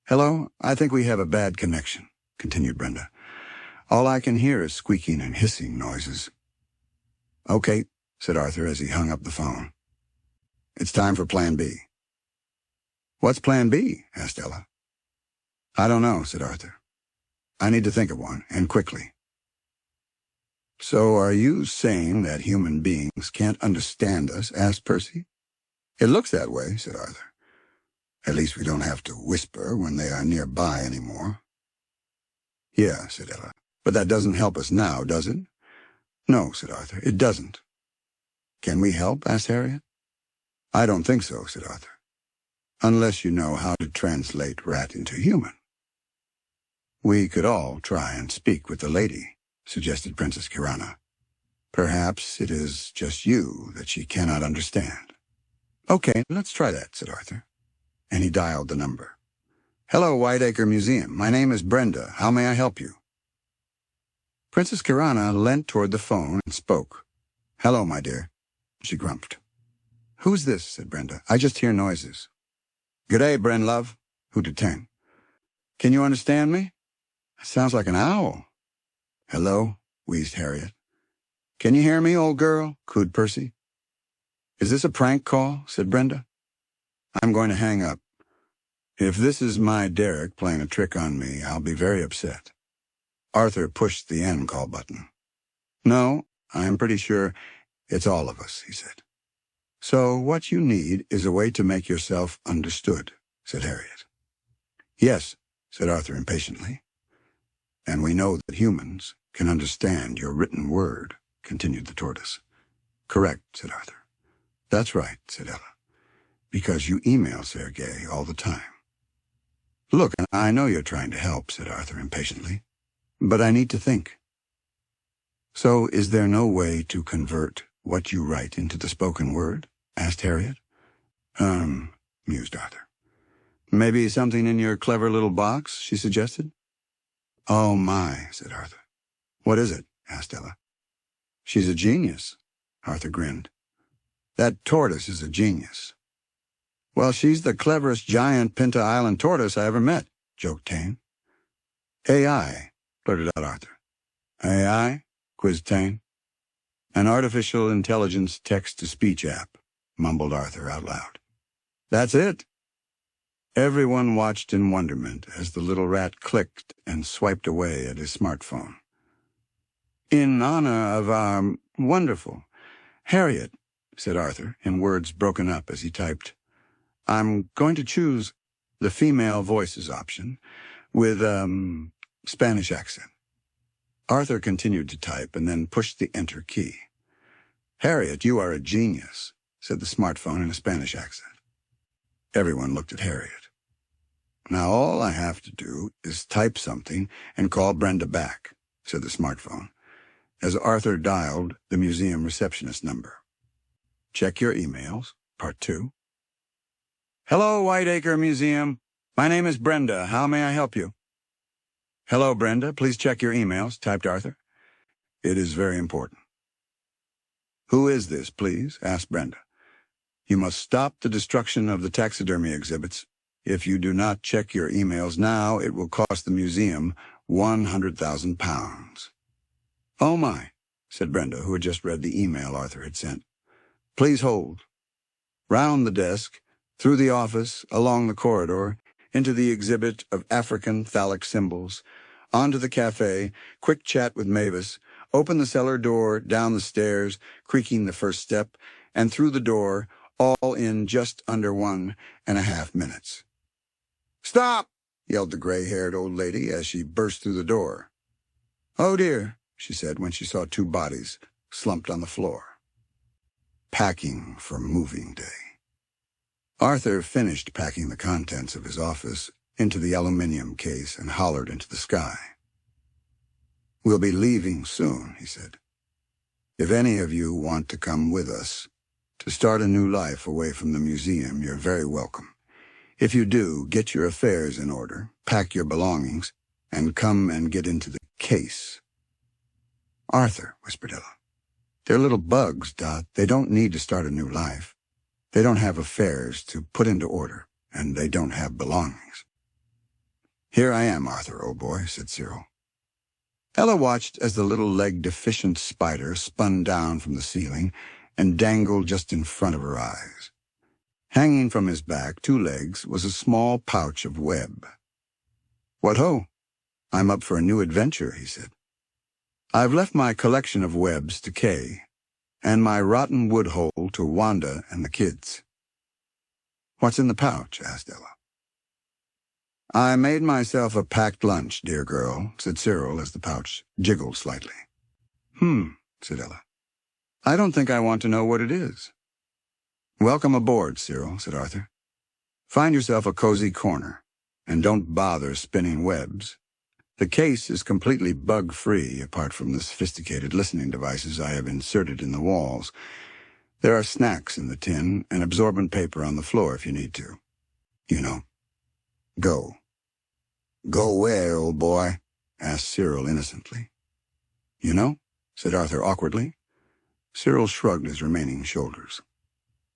A: "Hello, I think we have a bad connection," continued Brenda. "All I can hear is squeaking and hissing noises." "Okay," said Arthur as he hung up the phone. "It's time for Plan B." "What's Plan B?" asked Ella. "I don't know," said Arthur. "I need to think of one, and quickly." "So are you saying that human beings can't understand us?" asked Percy. "It looks that way," said Arthur. "At least we don't have to whisper when they are nearby anymore." "Yeah," said Ella. "But that doesn't help us now, does it?" "No," said Arthur, "it doesn't." "Can we help?" asked Harriet. "I don't think so," said Arthur. "Unless you know how to translate rat into human." "We could all try and speak with the lady," suggested Princess Kirana. "Perhaps it is just you that she cannot understand." "Okay, let's try that," said Arthur. And he dialed the number. "Hello, Whiteacre Museum. My name is Brenda. How may I help you?" Princess Kirana leant toward the phone and spoke. "Hello, my dear," she grumped. "Who's this?" said Brenda. "I just hear noises." "G'day, Bren, love," hooted Tane. "Can you understand me?" Sounds like an owl. Hello, wheezed Harriet. Can you hear me, old girl? Cooed Percy. Is this a prank call? Said Brenda. I'm going to hang up. If this is my Derek playing a trick on me, I'll be very upset. Arthur pushed the end call button. No, I'm pretty sure it's all of us, he said. So what you need is a way to make yourself understood, said Harriet. Yes, said Arthur impatiently. And we know that humans can understand your written word, continued the tortoise. Correct, said Arthur. That's right, said Ella, because you email Sergei all the time. Look, I know you're trying to help, said Arthur impatiently, but I need to think. So is there no way to convert what you write into the spoken word? Asked Harriet. Mused Arthur. Maybe something in your clever little box, she suggested. Oh my, said Arthur. What is it? Asked Ella. She's a genius, Arthur grinned. That tortoise is a genius. Well, she's the cleverest giant Pinta Island tortoise I ever met, joked Tane. AI, blurted out Arthur. AI? Quizzed Tane. An artificial intelligence text-to-speech app, mumbled Arthur out loud. That's it. Everyone watched in wonderment as the little rat clicked and swiped away at his smartphone. In honor of our wonderful Harriet, said Arthur, in words broken up as he typed, I'm going to choose the female voices option with, Spanish accent. Arthur continued to type and then pushed the enter key. Harriet, you are a genius, said the smartphone in a Spanish accent. Everyone looked at Harriet. Now all I have to do is type something and call Brenda back, said the smartphone, as Arthur dialed the museum receptionist number. Check your emails, Part 2. Hello, Whiteacre Museum. My name is Brenda. How may I help you? Hello, Brenda. Please check your emails, typed Arthur. It is very important. Who is this, please? Asked Brenda. You must stop the destruction of the taxidermy exhibits. If you do not check your emails now, it will cost the museum £100,000. Oh my, said Brenda, who had just read the email Arthur had sent. Please hold. Round the desk, through the office, along the corridor, into the exhibit of African phallic symbols, onto the cafe, quick chat with Mavis, open the cellar door, down the stairs, creaking the first step, and through the door, all in just under 1.5 minutes. Stop! Yelled the gray-haired old lady as she burst through the door. Oh dear, she said when she saw 2 bodies slumped on the floor. Packing for moving day. Arthur finished packing the contents of his office into the aluminium case and hollered into the sky. We'll be leaving soon, he said. If any of you want to come with us to start a new life away from the museum, you're very welcome. If you do, get your affairs in order, pack your belongings, and come and get into the case. Arthur, whispered Ella. They're little bugs, Dot. They don't need to start a new life. They don't have affairs to put into order, and they don't have belongings. Here I am, Arthur, old boy, said Cyril. Ella watched as the little leg-deficient spider spun down from the ceiling and dangled just in front of her eyes. Hanging from his back, 2 legs, was a small pouch of web. What ho! I'm up for a new adventure, he said. I've left my collection of webs to Kay, and my rotten wood hole to Wanda and the kids. What's in the pouch? Asked Ella. I made myself a packed lunch, dear girl, said Cyril as the pouch jiggled slightly. Said Ella. I don't think I want to know what it is. Welcome aboard, Cyril, said Arthur. Find yourself a cozy corner, and don't bother spinning webs. The case is completely bug-free, apart from the sophisticated listening devices I have inserted in the walls. There are snacks in the tin and absorbent paper on the floor if you need to. You know. Go. Go where, old boy? Asked Cyril innocently. You know, said Arthur awkwardly. Cyril shrugged his remaining shoulders.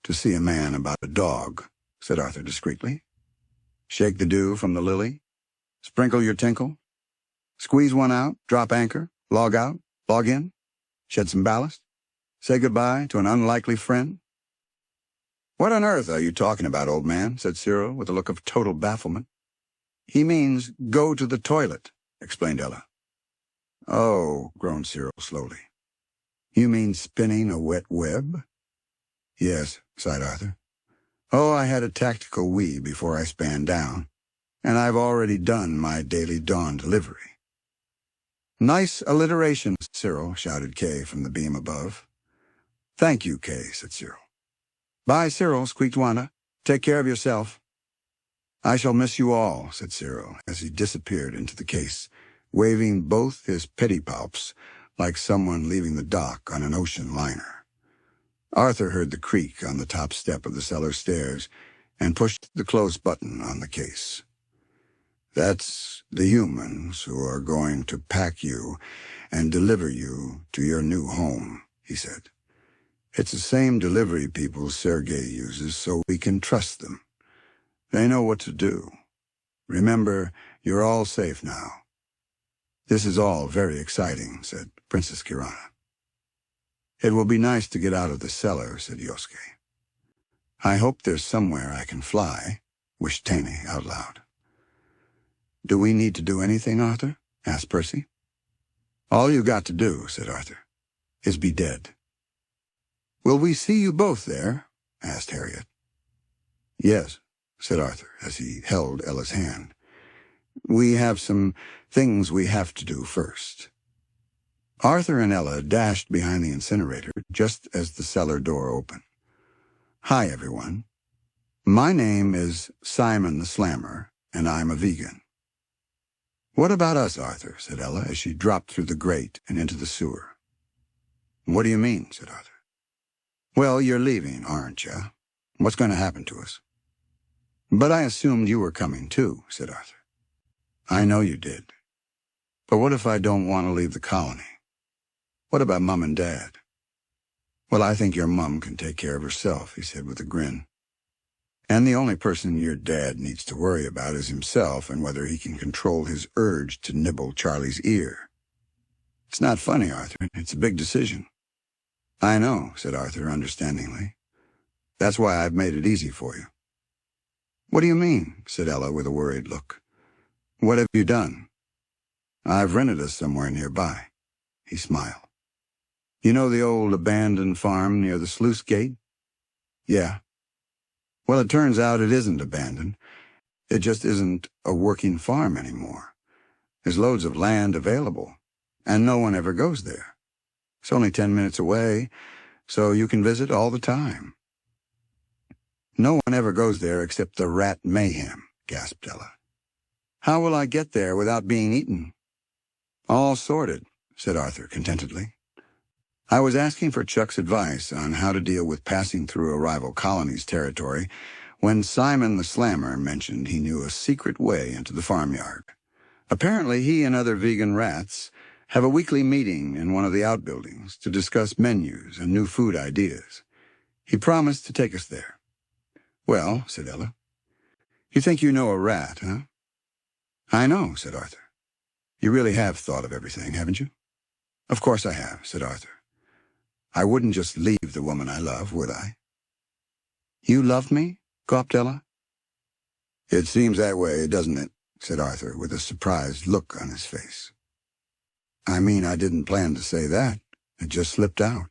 A: To see a man about a dog, said Arthur discreetly. Shake the dew from the lily. Sprinkle your tinkle. Squeeze one out, drop anchor, log out, log in, shed some ballast, say goodbye to an unlikely friend? What on earth are you talking about, old man? Said Cyril with a look of total bafflement. He means go to the toilet, explained Ella. Oh, groaned Cyril slowly. You mean spinning a wet web? Yes, sighed Arthur. Oh, I had a tactical wee before I span down, and I've already done my daily dawn delivery. Nice alliteration, Cyril, shouted Kay from the beam above. Thank you, Kay, said Cyril. Bye, Cyril, squeaked Wanda. Take care of yourself. I shall miss you all, said Cyril, as he disappeared into the case, waving both his pedipalps like someone leaving the dock on an ocean liner. Arthur heard the creak on the top step of the cellar stairs and pushed the close button on the case. That's the humans who are going to pack you and deliver you to your new home, he said. It's the same delivery people Sergei uses, so we can trust them. They know what to do. Remember, you're all safe now. This is all very exciting, said Princess Kirana. It will be nice to get out of the cellar, said Yosuke. I hope there's somewhere I can fly, wished Tane out loud. Do we need to do anything, Arthur? Asked Percy. All you got to do, said Arthur, is be dead. Will we see you both there? Asked Harriet. Yes, said Arthur as he held Ella's hand. We have some things we have to do first. Arthur and Ella dashed behind the incinerator just as the cellar door opened. Hi, everyone. My name is Simon the Slammer, and I'm a vegan. What about us, Arthur? Said Ella as she dropped through the grate and into the sewer. What do you mean? Said Arthur. Well, you're leaving, aren't you? What's going to happen to us? But I assumed you were coming too, said Arthur. I know you did. But what if I don't want to leave the colony? What about Mum and Dad? Well, I think your mum can take care of herself, he said with a grin. And the only person your dad needs to worry about is himself and whether he can control his urge to nibble Charlie's ear. It's not funny, Arthur. It's a big decision. I know, said Arthur understandingly. That's why I've made it easy for you. What do you mean? Said Ella with a worried look. What have you done? I've rented us somewhere nearby. He smiled. You know the old abandoned farm near the sluice gate? Yeah. Well, it turns out it isn't abandoned. It just isn't a working farm anymore. There's loads of land available, and no one ever goes there. It's only 10 minutes away, so you can visit all the time. No one ever goes there except the rat mayhem, gasped Ella. How will I get there without being eaten? All sorted, said Arthur contentedly. I was asking for Chuck's advice on how to deal with passing through a rival colony's territory when Simon the Slammer mentioned he knew a secret way into the farmyard. Apparently he and other vegan rats have a weekly meeting in one of the outbuildings to discuss menus and new food ideas. He promised to take us there. Well, said Ella, you think you know a rat, huh? I know, said Arthur. You really have thought of everything, haven't you? Of course I have, said Arthur. I wouldn't just leave the woman I love, would I? You love me? Gawped Ella. It seems that way, doesn't it? Said Arthur with a surprised look on his face. I mean, I didn't plan to say that. It just slipped out.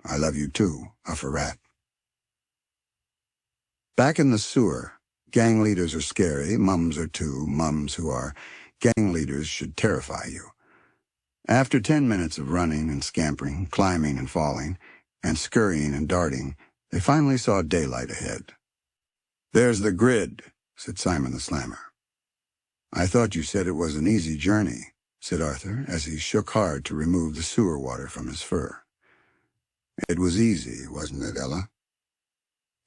A: I love you too, Uffer Rat. Back in the sewer, gang leaders are scary, mums are too. Mums who are gang leaders should terrify you. After 10 minutes of running and scampering, climbing and falling, and scurrying and darting, they finally saw daylight ahead. There's the grid, said Simon the Slammer. I thought you said it was an easy journey, said Arthur, as he shook hard to remove the sewer water from his fur. It was easy, wasn't it, Ella?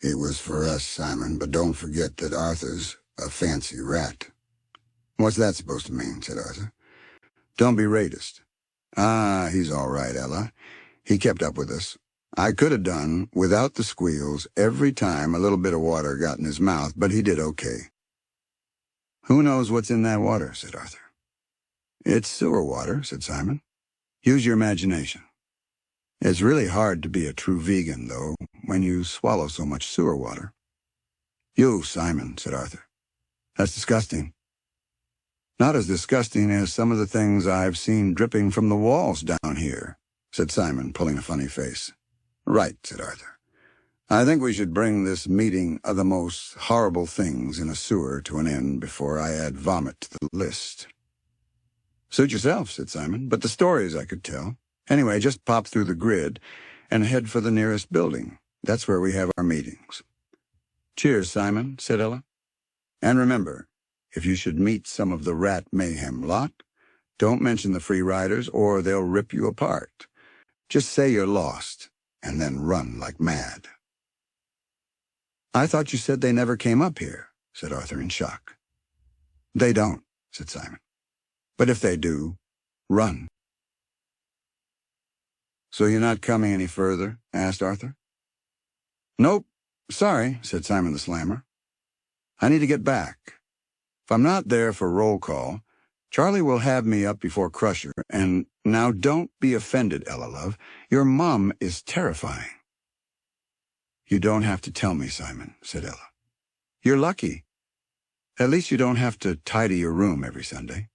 A: It was for us, Simon, but don't forget that Arthur's a fancy rat. What's that supposed to mean, said Arthur. Don't be racist. Ah, he's all right, Ella. He kept up with us. I could have done without the squeals every time a little bit of water got in his mouth, but he did okay. Who knows what's in that water, said Arthur. It's sewer water, said Simon. Use your imagination. It's really hard to be a true vegan, though, when you swallow so much sewer water. You, Simon, said Arthur. That's disgusting. Not as disgusting as some of the things I've seen dripping from the walls down here, said Simon, pulling a funny face. Right, said Arthur. I think we should bring this meeting of the most horrible things in a sewer to an end before I add vomit to the list. Suit yourself, said Simon, but the stories I could tell. Anyway, just pop through the grid and head for the nearest building. That's where we have our meetings. Cheers, Simon, said Ella. And remember, if you should meet some of the rat mayhem lot, don't mention the free riders or they'll rip you apart. Just say you're lost and then run like mad. I thought you said they never came up here, said Arthur in shock. They don't, said Simon. But if they do, run. So you're not coming any further? Asked Arthur. Nope. Sorry, said Simon the Slammer. I need to get back. If I'm not there for roll call, Charlie will have me up before Crusher, and now don't be offended, Ella love. Your mom is terrifying. You don't have to tell me, Simon, said Ella. You're lucky. At least you don't have to tidy your room every Sunday.